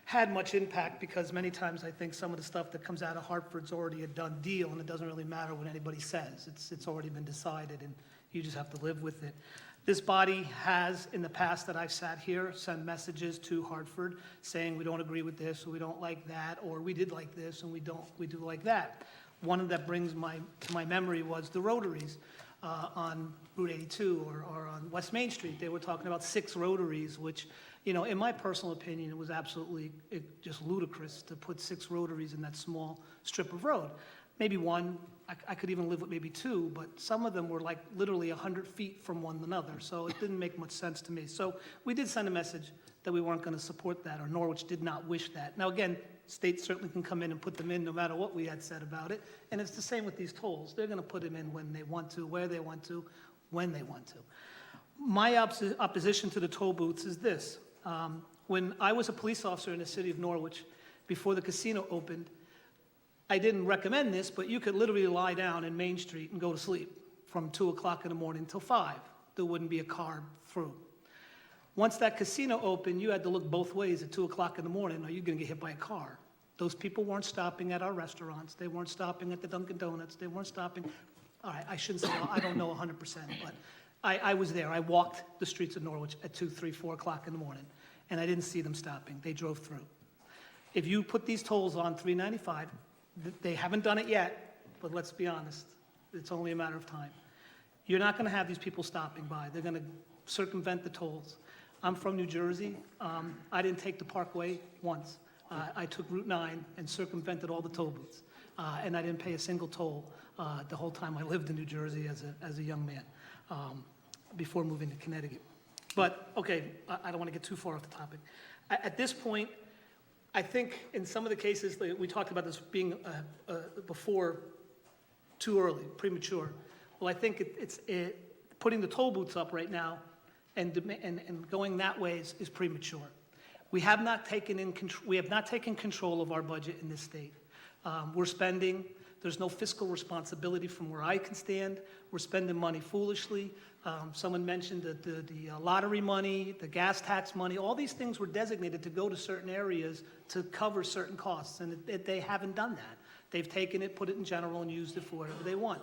had much impact, because many times I think some of the stuff that comes out of Hartford's already a done deal, and it doesn't really matter what anybody says. It's already been decided, and you just have to live with it. This body has, in the past that I've sat here, sent messages to Hartford saying we don't agree with this, or we don't like that, or we did like this and we do like that. One that brings to my memory was the Rotaries on Route 82 or on West Main Street. They were talking about 6 Rotaries, which, you know, in my personal opinion, it was absolutely just ludicrous to put 6 Rotaries in that small strip of road. Maybe one, I could even live with maybe 2, but some of them were like literally 100 feet from one another, so it didn't make much sense to me. So we did send a message that we weren't going to support that, or Norwich did not wish that. Now again, states certainly can come in and put them in no matter what we had said about it, and it's the same with these tolls. They're going to put them in when they want to, where they want to, when they want to. My opposition to the toll booths is this. When I was a police officer in the city of Norwich, before the casino opened, I didn't recommend this, but you could literally lie down in Main Street and go to sleep from 2 o'clock in the morning till 5. There wouldn't be a car through. Once that casino opened, you had to look both ways at 2 o'clock in the morning, or you're going to get hit by a car. Those people weren't stopping at our restaurants. They weren't stopping at the Dunkin' Donuts. They weren't stopping. All right, I shouldn't say, I don't know 100%, but I was there. I walked the streets of Norwich at 2, 3, 4 o'clock in the morning, and I didn't see them stopping. They drove through. If you put these tolls on 395, they haven't done it yet, but let's be honest, it's only a matter of time. You're not going to have these people stopping by. They're going to circumvent the tolls. I'm from New Jersey. I didn't take the Parkway once. I took Route 9 and circumvented all the toll booths, and I didn't pay a single toll the whole time I lived in New Jersey as a young man before moving to Connecticut. But, okay, I don't want to get too far off the topic. At this point, I think in some of the cases, we talked about this being before too early, premature. Well, I think it's putting the toll booths up right now and going that way is premature. We have not taken control of our budget in this state. We're spending. There's no fiscal responsibility from where I can stand. We're spending money foolishly. Someone mentioned the lottery money, the gas tax money. All these things were designated to go to certain areas to cover certain costs, and they haven't done that. They've taken it, put it in general, and used it for whatever they want.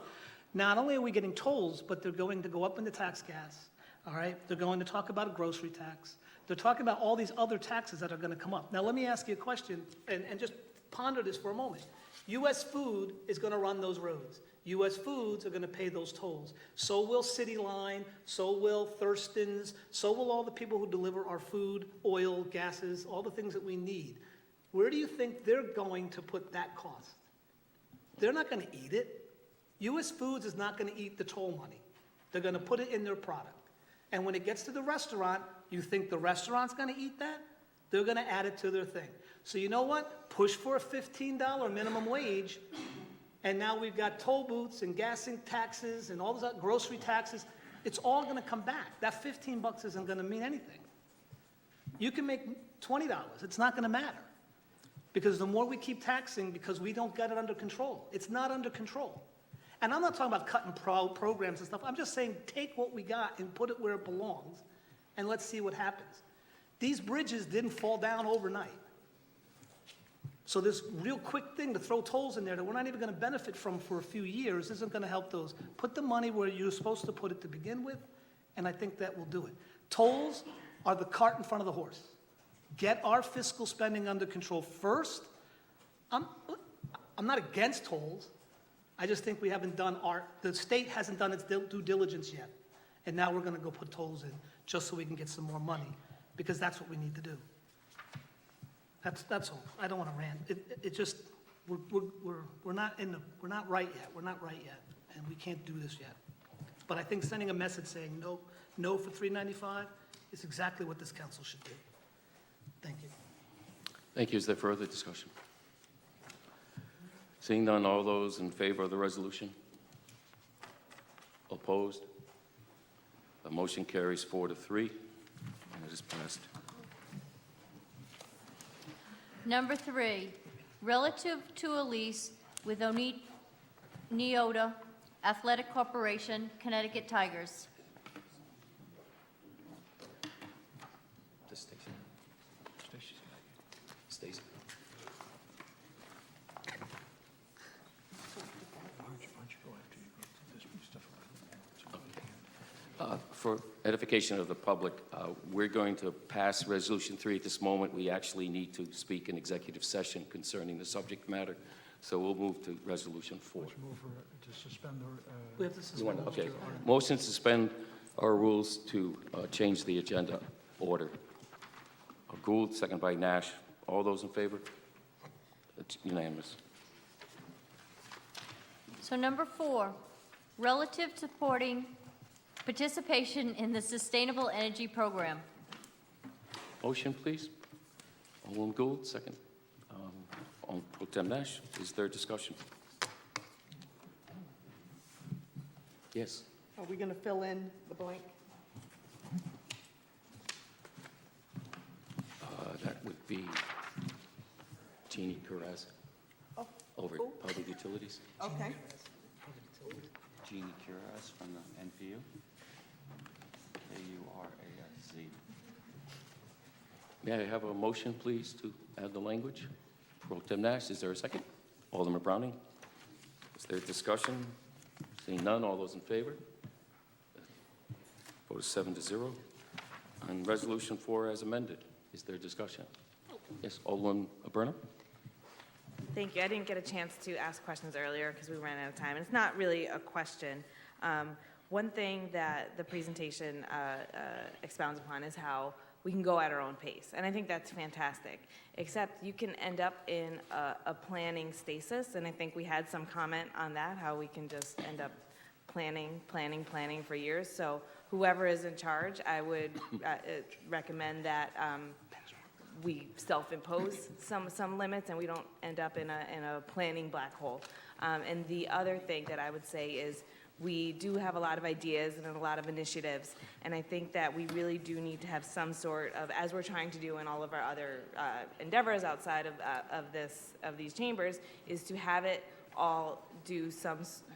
Not only are we getting tolls, but they're going to go up in the tax gas. All right? They're going to talk about a grocery tax. They're talking about all these other taxes that are going to come up. Now, let me ask you a question, and just ponder this for a moment. U.S. Food is going to run those roads. U.S. Foods are going to pay those tolls. So will City Line, so will Thurston's, so will all the people who deliver our food, oil, gases, all the things that we need. Where do you think they're going to put that cost? They're not going to eat it. U.S. Foods is not going to eat the toll money. They're going to put it in their product. And when it gets to the restaurant, you think the restaurant's going to eat that? They're going to add it to their thing. So you know what? Push for a $15 minimum wage, and now we've got toll booths and gassing taxes and all those other grocery taxes. It's all going to come back. That $15 isn't going to mean anything. You can make $20. It's not going to matter. Because the more we keep taxing, because we don't get it under control. It's not under control. And I'm not talking about cutting programs and stuff. I'm just saying take what we got and put it where it belongs, and let's see what happens. These bridges didn't fall down overnight. So this real quick thing to throw tolls in there that we're not even going to benefit from for a few years isn't going to help those. Put the money where you're supposed to put it to begin with, and I think that will do it. Tolls are the cart in front of the horse. Get our fiscal spending under control first. I'm not against tolls. I just think we haven't done the state hasn't done its due diligence yet. And now we're going to go put tolls in just so we can get some more money, because that's what we need to do. That's all. I don't want to rant. It just, we're not right yet. We're not right yet, and we can't do this yet. But I think sending a message saying no for 395 is exactly what this council should do. Thank you. Thank you. Is there further discussion? Seeing none, all those in favor of the resolution? Opposed? The motion carries 4-3, and it is passed. Number 3, relative to a lease with Neota Athletic Corporation, Connecticut Tigers. For edification of the public, we're going to pass Resolution 3 at this moment. We actually need to speak in executive session concerning the subject matter, so we'll move to Resolution 4. Move to suspend the... We have to You suspend. want- Okay. Motion to suspend our rules to change the agenda order. Gould, second by Nash. All those in favor? It's unanimous. So number 4, relative to supporting participation in the Sustainable Energy Program. Motion, please. Alderman Gould, second. On Pro Tem Nash, is there discussion? Yes. Are we going to fill in the blank? That would be Jeannie Carras Oh, over who? at Public Utilities. Okay. Jeannie Curas from the NPU. K-U-R-A-S-Z. May I have a motion, please, to add the language? Pro Tem Nash, is there a second? Alderman Browning? Is there discussion? Seeing none, all those in favor? Vote is 7-0. On Resolution 4 as amended, is there discussion? Yes, Alderman Burnham? Thank you. I didn't get a chance to ask questions earlier because we ran out of time, and it's not really a question. One thing that the presentation expounds upon is how we can go at our own pace, and I think that's fantastic, except you can end up in a planning stasis, and I think we had some comment on that, how we can just end up planning for years. So whoever is in charge, I would recommend that we self-impose some limits and we don't end up in a planning black hole. And the other thing that I would say is we do have a lot of ideas and a lot of initiatives, and I think that we really do need to have some sort of, as we're trying to do in all of our other endeavors outside of these chambers, is to have it all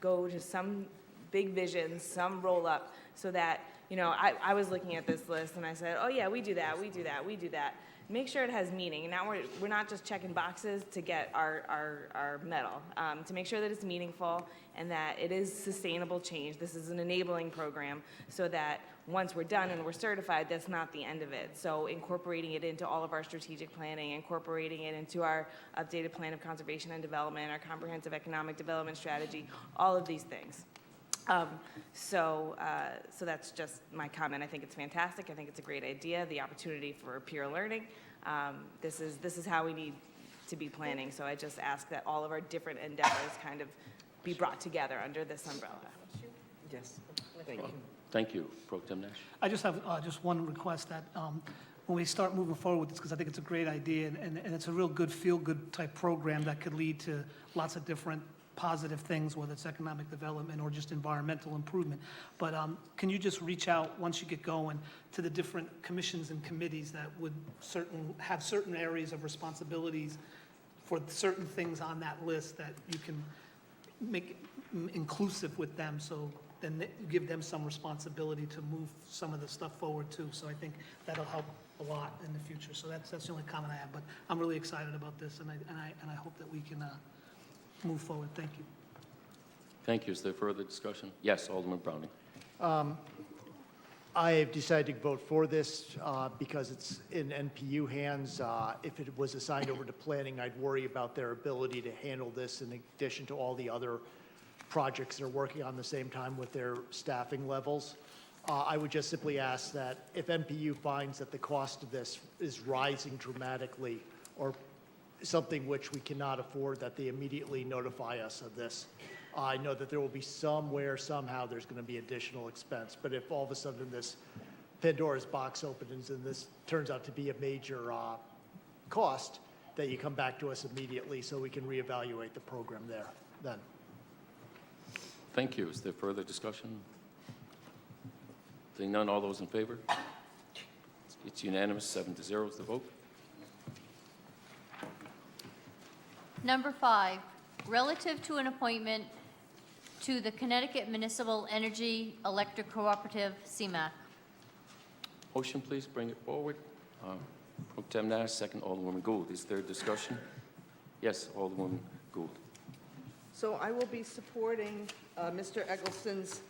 go to some big visions, some roll up, so that, you know, I was looking at this list and I said, oh yeah, we do that, we do that, we do that. Make sure it has meaning. And now we're not just checking boxes to get our medal, to make sure that it's meaningful and that it is sustainable change. This is an enabling program so that once we're done and we're certified, that's not the end of it. So incorporating it into all of our strategic planning, incorporating it into our updated plan of conservation and development, our comprehensive economic development strategy, all of these things. So that's just my comment. I think it's fantastic. I think it's a great idea, the opportunity for peer learning. This is how we need to be planning. So I just ask that all of our different endeavors kind of be brought together under this umbrella. Yes, thank you. Thank you. Pro Tem Nash? I just have just one request that when we start moving forward with this, because I think it's a great idea and it's a real good feel-good type program that could lead to lots of different positive things, whether it's economic development or just environmental improvement. But can you just reach out, once you get going, to the different commissions and committees that would have certain areas of responsibilities for certain things on that list that you can make inclusive with them, so then give them some responsibility to move some of the stuff forward too. So I think that'll help a lot in the future. So that's the only comment I have. But I'm really excited about this, and I hope that we can move forward. Thank you. Thank you. Is there further discussion? Yes, Alderman Browning. I have decided to vote for this because it's in NPU hands. If it was assigned over to planning, I'd worry about their ability to handle this in addition to all the other projects they're working on the same time with their staffing levels. I would just simply ask that if NPU finds that the cost of this is rising dramatically or something which we cannot afford, that they immediately notify us of this. I know that there will be somewhere, somehow, there's going to be additional expense. But if all of a sudden this Pandora's box opens and this turns out to be a major cost, that you come back to us immediately so we can reevaluate the program there then. Thank you. Is there further discussion? Seeing none, all those in favor? It's unanimous, 7-0 is the vote. Number 5, relative to an appointment to the Connecticut Municipal Energy Electric Cooperative, CMAQ. Motion, please, bring it forward. Pro Tem Nash, second, Alderwoman Gould. Is there discussion? Yes, Alderwoman Gould. So I will be supporting Mr. Eggleston's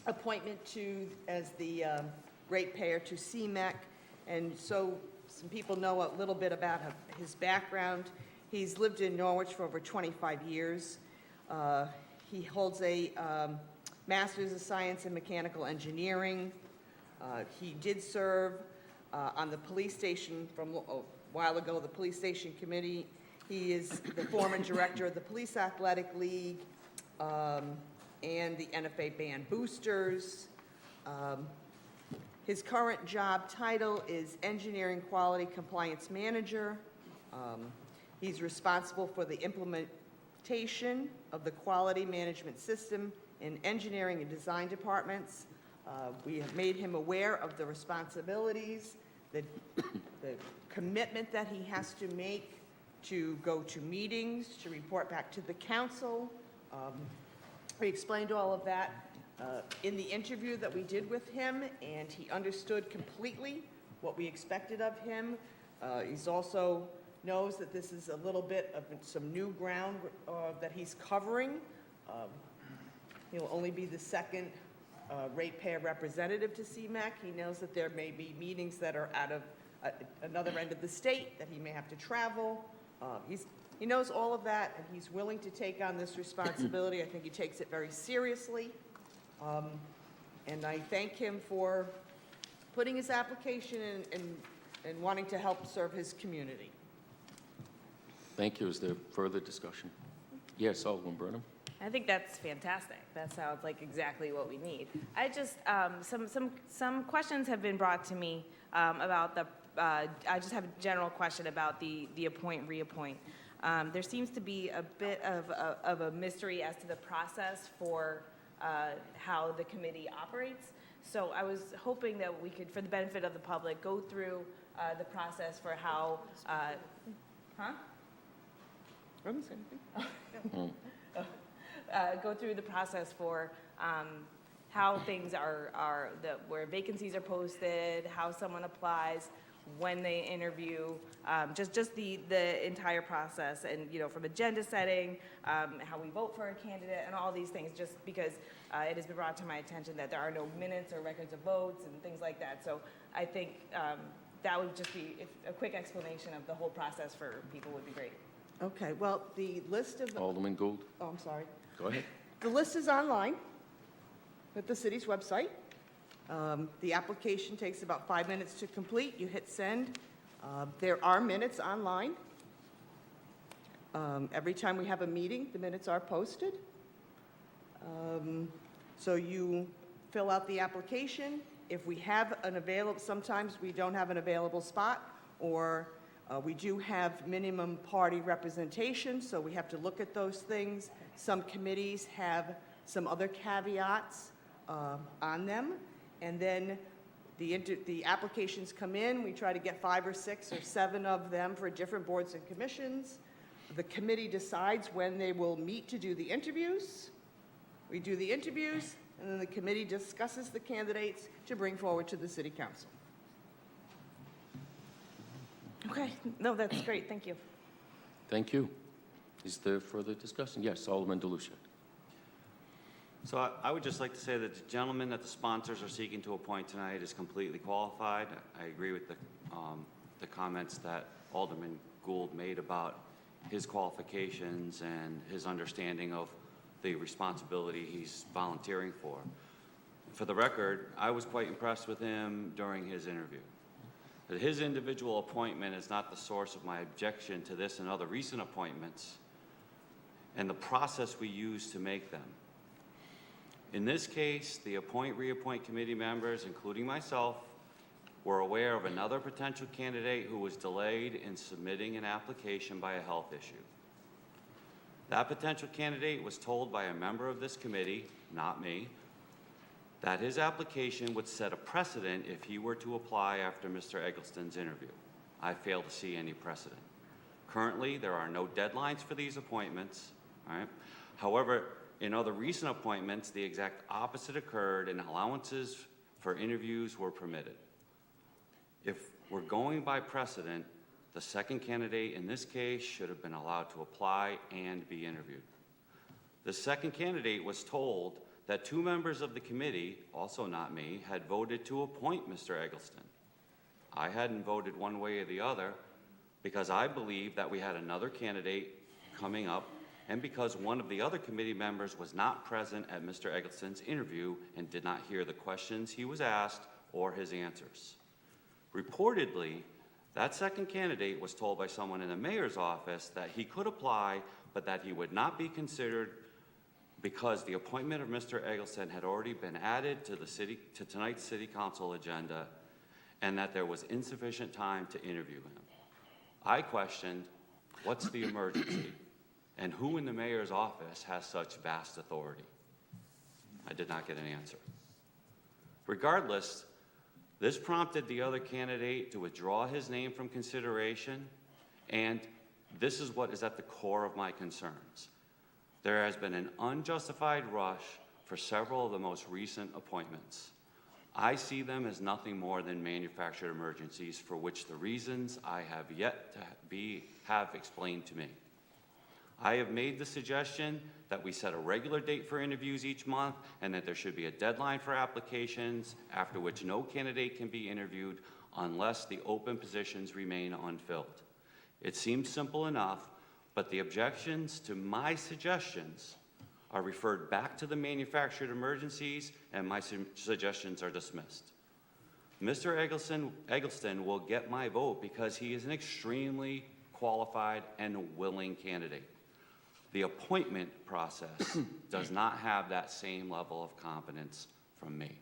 appointment as the ratepayer to CMEC. And so some people know a little bit about his background. He's lived in Norwich for over 25 years. He holds a Master's of Science in Mechanical Engineering. He did serve on the police station from a while ago, the Police Station Committee. He is the former director of the Police Athletic League and the NFA Band Boosters. His current job title is Engineering Quality Compliance Manager. He's responsible for the implementation of the quality management system in engineering and design departments. We have made him aware of the responsibilities, the commitment that he has to make to go to meetings, to report back to the council. We explained all of that in the interview that we did with him, and he understood completely what we expected of him. He's also knows that this is a little bit of some new ground that he's covering. He'll only be the second ratepayer representative to CMAQ. He knows that there may be meetings that are out of another end of the state, that he may have to travel. He knows all of that, and he's willing to take on this responsibility. I think he takes it very seriously. And I thank him for putting his application in and wanting to help serve his community. Thank you. Is there further discussion? Yes, Alderman Burnham. I think that's fantastic. That sounds like exactly what we need. I just, some questions have been brought to me about the, I just have a general question about the appoint, reappoint. There seems to be a bit of a mystery as to the process for how the committee operates. So I was hoping that we could, for the benefit of the public, go through the process for how, go through the process for how things are where vacancies are posted, how someone applies, when they interview, just the entire process, and from agenda setting, how we vote for a candidate, and all these things. Just because it has been brought to my attention that there are no minutes or records of votes and things like that. So I think that would just be a quick explanation of the whole process for people would be great. Okay, well, the list of... Alderman Gould. Oh, I'm sorry. Go ahead. The list is online at the city's website. The application takes about 5 minutes to complete. You hit send. There are minutes online. Every time we have a meeting, the minutes are posted. So you fill out the application. If we have an available, sometimes we don't have an available spot, or we do have minimum party representation, so we have to look at those things. Some committees have some other caveats on them. And then the applications come in. We try to get 5 or 6 or 7 of them for different boards and commissions. The committee decides when they will meet to do the interviews. We do the interviews, and then the committee discusses the candidates to bring forward to the city council. Okay, no, that's great. Thank you. Thank you. Is there further discussion? Yes, Alderman DeLucia. So I would just like to say that the gentleman that the sponsors are seeking to appoint tonight is completely qualified. I agree with the comments that Alderman Gould made about his qualifications and his understanding of the responsibility he's volunteering for. For the record, I was quite impressed with him during his interview. That his individual appointment is not the source of my objection to this and other recent appointments and the process we use to make them. In this case, the appoint-reappoint committee members, including myself, were aware of another potential candidate who was delayed in submitting an application by a health issue. That potential candidate was told by a member of this committee, not me, that his application would set a precedent if he were to apply after Mr. Eggleston's interview. I fail to see any precedent. Currently, there are no deadlines for these appointments. All right? However, in other recent appointments, the exact opposite occurred and allowances for interviews were permitted. If we're going by precedent, the second candidate in this case should have been allowed to apply and be interviewed. The second candidate was told that 2 members of the committee, also not me, had voted to appoint Mr. Eggleston. I hadn't voted one way or the other because I believed that we had another candidate coming up and because one of the other committee members was not present at Mr. Eggleston's interview and did not hear the questions he was asked or his answers. Reportedly, that second candidate was told by someone in the mayor's office that he could apply, but that he would not be considered because the appointment of Mr. Eggleston had already been added to tonight's city council agenda and that there was insufficient time to interview him. I questioned, what's the emergency? And who in the mayor's office has such vast authority? I did not get an answer. Regardless, this prompted the other candidate to withdraw his name from consideration, and this is what is at the core of my concerns. There has been an unjustified rush for several of the most recent appointments. I see them as nothing more than manufactured emergencies for which the reasons I have yet to have explained to me. I have made the suggestion that we set a regular date for interviews each month and that there should be a deadline for applications after which no candidate can be interviewed unless the open positions remain unfilled. It seems simple enough, but the objections to my suggestions are referred back to the manufactured emergencies and my suggestions are dismissed. Mr. Eggleston will get my vote because he is an extremely qualified and willing candidate. The appointment process does not have that same level of competence from me.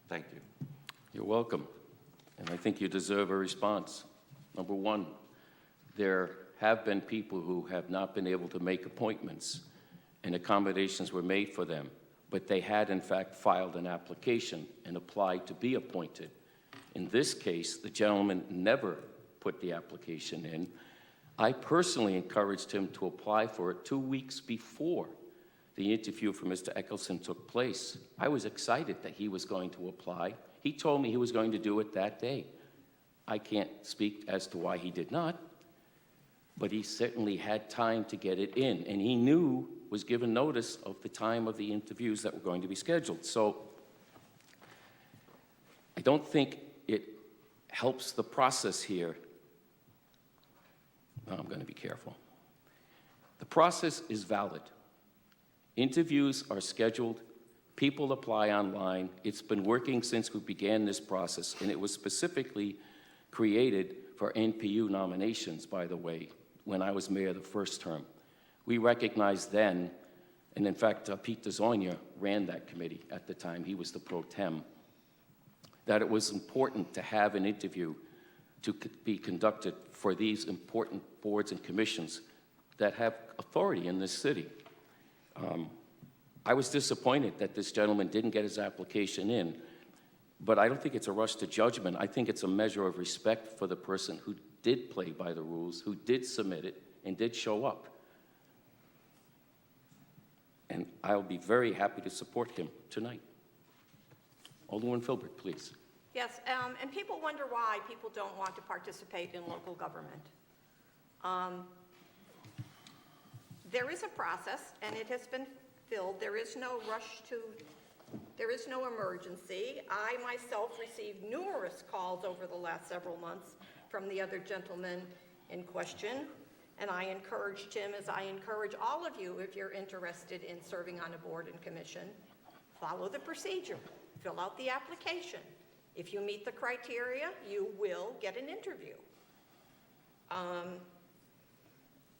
Thank you. You're welcome. And I think you deserve a response. Number one, there have been people who have not been able to make appointments and accommodations were made for them, but they had in fact filed an application and applied to be appointed. In this case, the gentleman never put the application in. I personally encouraged him to apply for it 2 weeks before the interview for Mr. Eggleston took place. I was excited that he was going to apply. He told me he was going to do it that day. I can't speak as to why he did not, but he certainly had time to get it in, and he was given notice of the time of the interviews that were going to be scheduled. So I don't think it helps the process here. I'm going to be careful. The process is valid. Interviews are scheduled. People apply online. It's been working since we began this process, and it was specifically created for NPU nominations, by the way, when I was mayor the first term. We recognized then, and in fact, Pete DeZonia ran that committee at the time. He was the pro tem, that it was important to have an interview to be conducted for these important boards and commissions that have authority in this city. I was disappointed that this gentleman didn't get his application in, but I don't think it's a rush to judgment. I think it's a measure of respect for the person who did play by the rules, who did submit it, and did show up. And I'll be very happy to support him tonight. Alderman Filbert, please. Yes, and people wonder why people don't want to participate in local government. There is a process, and it has been filled. There is no rush to, there is no emergency. I myself received numerous calls over the last several months from the other gentleman in question, and I encouraged him, as I encourage all of you, if you're interested in serving on a board and commission, follow the procedure, fill out the application. If you meet the criteria, you will get an interview.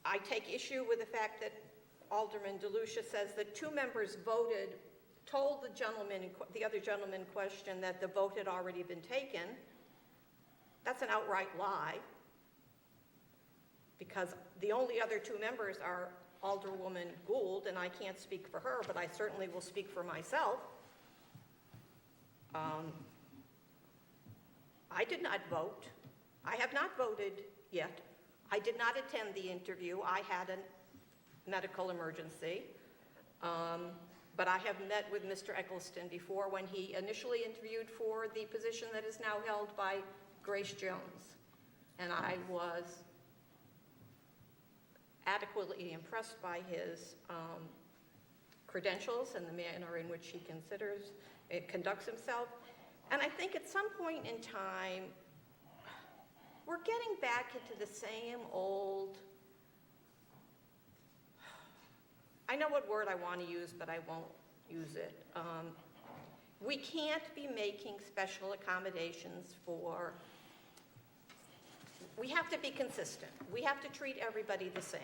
I take issue with the fact that Alderman DeLucia says that 2 members voted, told the other gentleman in question that the vote had already been taken. That's an outright lie, because the only other 2 members are Alderwoman Gould, and I can't speak for her, but I certainly will speak for myself. I did not vote. I have not voted yet. I did not attend the interview. I had a medical emergency. But I have met with Mr. Eggleston before when he initially interviewed for the position that is now held by Grace Jones. And I was adequately impressed by his credentials and the manner in which he conducts himself. And I think at some point in time, we're getting back into the same old, I know what word I want to use, but I won't use it. We can't be making special accommodations for, we have to be consistent. We have to treat everybody the same.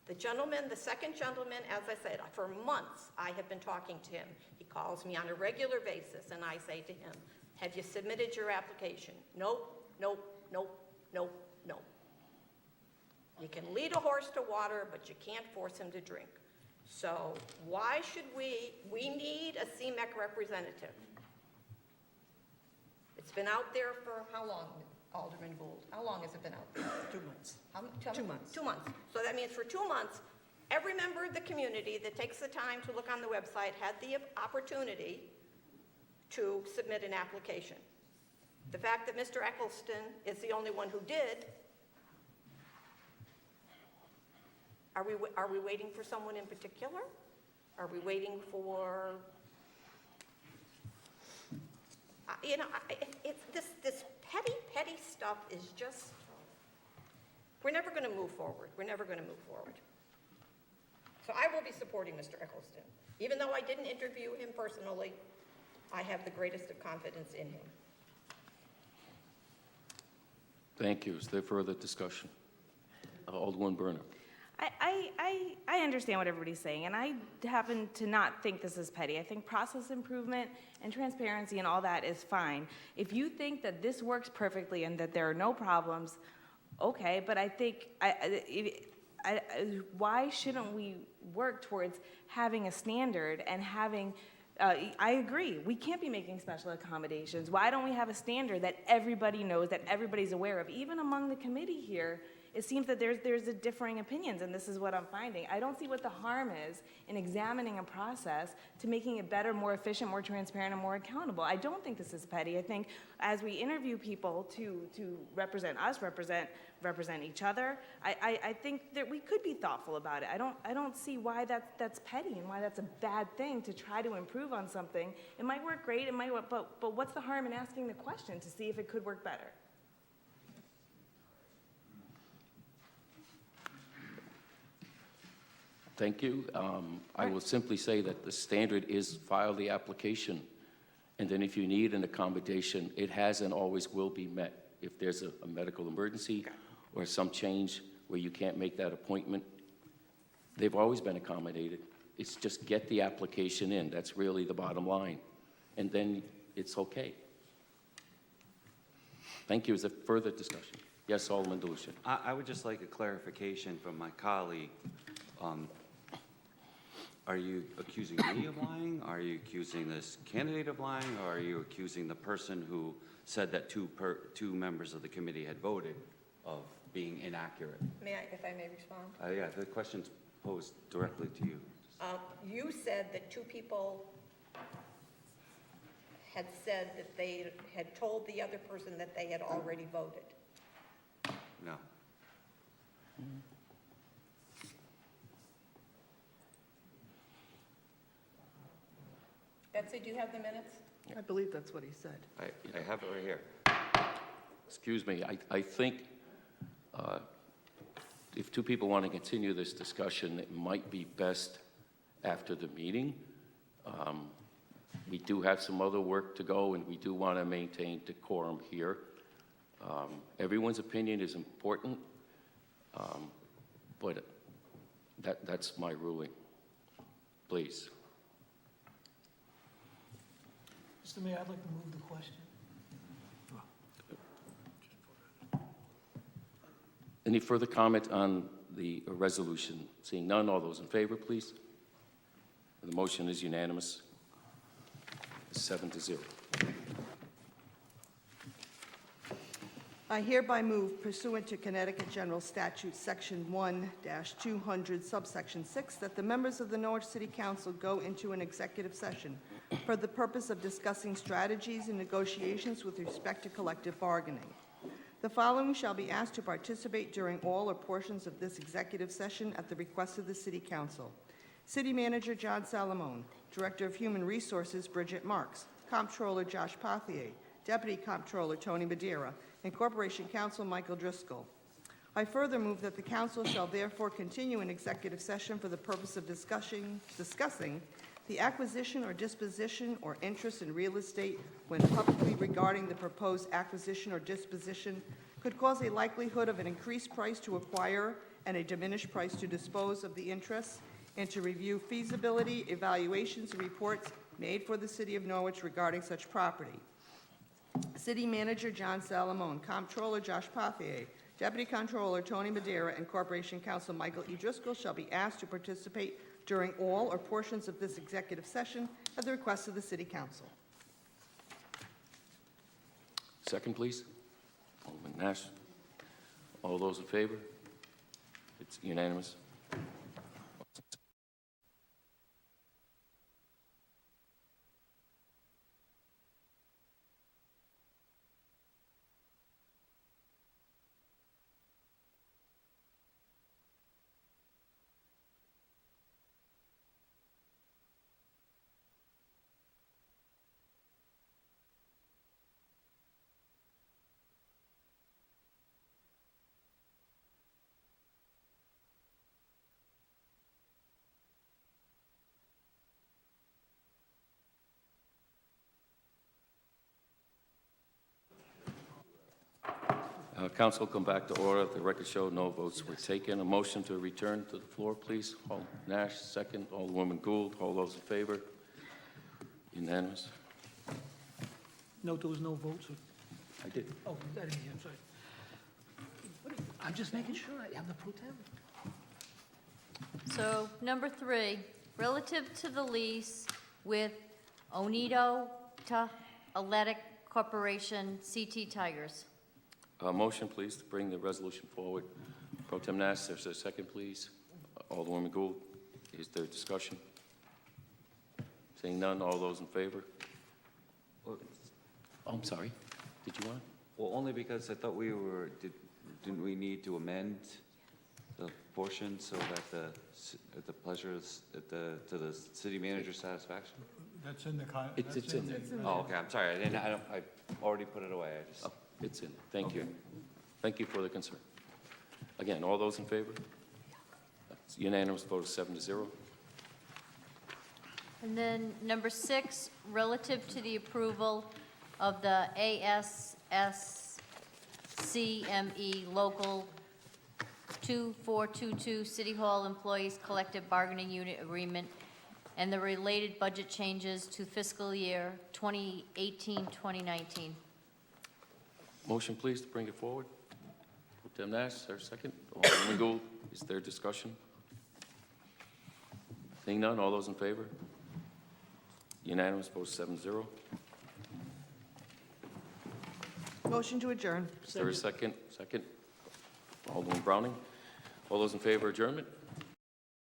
The gentleman, the second gentleman, as I said, for months I have been talking to him. He calls me on a regular basis and I say to him, have you submitted your application? Nope, nope, nope, nope, nope. You can lead a horse to water, but you can't force him to drink. So why should we need a CMEC representative. It's been out there for how long, Alderman Gould? How long has it been out there? 2 months. 2 months. 2 months. So that means for 2 months, every member of the community that takes the time to look on the website had the opportunity to submit an application. The fact that Mr. Eccleston is the only one who did, are we waiting for someone in particular? Are we waiting for, it's this petty stuff is just, we're never going to move forward. We're never going to move forward. So I will be supporting Mr. Eccleston. Even though I didn't interview him personally, I have the greatest of confidence in him. Thank you. Is there further discussion? Alderman Berner. I understand what everybody's saying, and I happen to not think this is petty. I think process improvement and transparency and all that is fine. If you think that this works perfectly and that there are no problems, okay, but I think, why shouldn't we work towards having a standard and having, I agree, we can't be making special accommodations. Why don't we have a standard that everybody knows, that everybody's aware of? Even among the committee here, it seems that there's a differing opinions, and this is what I'm finding. I don't see what the harm is in examining a process to making it better, more efficient, more transparent, and more accountable. I don't think this is petty. I think as we interview people to represent us, represent each other, I think that we could be thoughtful about it. I don't see why that's petty and why that's a bad thing to try to improve on something. It might work great, it might work, but what's the harm in asking the question to see if it could work better? Thank you. I will simply say that the standard is file the application, and then if you need an accommodation, it has and always will be met. If there's a medical emergency or some change where you can't make that appointment, they've always been accommodated. It's just get the application in. That's really the bottom line. And then it's okay. Thank you. Is there further discussion? Yes, Alderman Delucia. I would just like a clarification from my colleague. Are you accusing me of lying? Are you accusing this candidate of lying? Or are you accusing the person who said that two members of the committee had voted of being inaccurate? If I may respond? Yeah, the question's posed directly to you. You said that 2 people had said that they had told the other person that they had already voted. No. Betsy, do you have the minutes? I believe that's what he said. I have it right here. Excuse me. I think if 2 people want to continue this discussion, it might be best after the meeting. We do have some other work to go, and we do want to maintain decorum here. Everyone's opinion is important, but that's my ruling. Please. Mr. Mayor, I'd like to move the question. Any further comment on the resolution? Seeing none, all those in favor, please. The motion is unanimous, 7-0. I hereby move pursuant to Connecticut General Statute, Section 1-200, subsection 6, that the members of the Norwich City Council go into an executive session for the purpose of discussing strategies and negotiations with respect to collective bargaining. The following shall be asked to participate during all or portions of this executive session at the request of the City Council: City Manager John Salamone, Director of Human Resources Bridget Marks, Comptroller Josh Pothier, Deputy Comptroller Tony Madeira, and Corporation Counsel Michael Driscoll. I further move that the council shall therefore continue in executive session for the purpose of discussing the acquisition or disposition or interest in real estate when publicly regarding the proposed acquisition or disposition could cause a likelihood of an increased price to acquire and a diminished price to dispose of the interests, and to review feasibility, evaluations, and reports made for the City of Norwich regarding such property. City Manager John Salamone, Comptroller Josh Pothier, Deputy Comptroller Tony Madeira, and Corporation Counsel Michael E. Driscoll shall be asked to participate during all or portions of this executive session at the request of the City Council. Second, please. Alderman Nash. All those in favor? It's unanimous. Council, come back to order. The record show no votes were taken. A motion to return to the floor, please. Alderman Nash, second. Alderwoman Gould. All those in favor? Unanimous. Note there was no votes. I did. Oh, I didn't hear, I'm sorry. I'm just making sure I am the pro tem. So, number 3, relative to the lease with Oneida Athletic Corporation, CT Tigers. Motion, please, to bring the resolution forward. Pro Tem Nash, there's a second, please. Alderwoman Gould, is there discussion? Seeing none, all those in favor? Oh, I'm sorry. Did you want? Well, only because I thought didn't we need to amend the portion so that at the pleasure, to the city manager's satisfaction? That's in the It's in there. Oh, okay, I'm sorry, I already put it away, I just. Oh, it's in there. Thank you. Thank you for the concern. Again, all those in favor? It's unanimous vote of 7-0. And then number 6, relative to the approval of the ASSCME Local 2422 City Hall Employees Collective Bargaining Unit Agreement and the related budget changes to fiscal year 2018-2019. Motion, please, to bring it forward. Pro Tem Nash, is there a second? Alderwoman Gould, is there discussion? Seeing none, all those in favor? Unanimous vote 7-0. Motion to adjourn. Is there a second? Second. Alderman Browning. All those in favor of adjournment?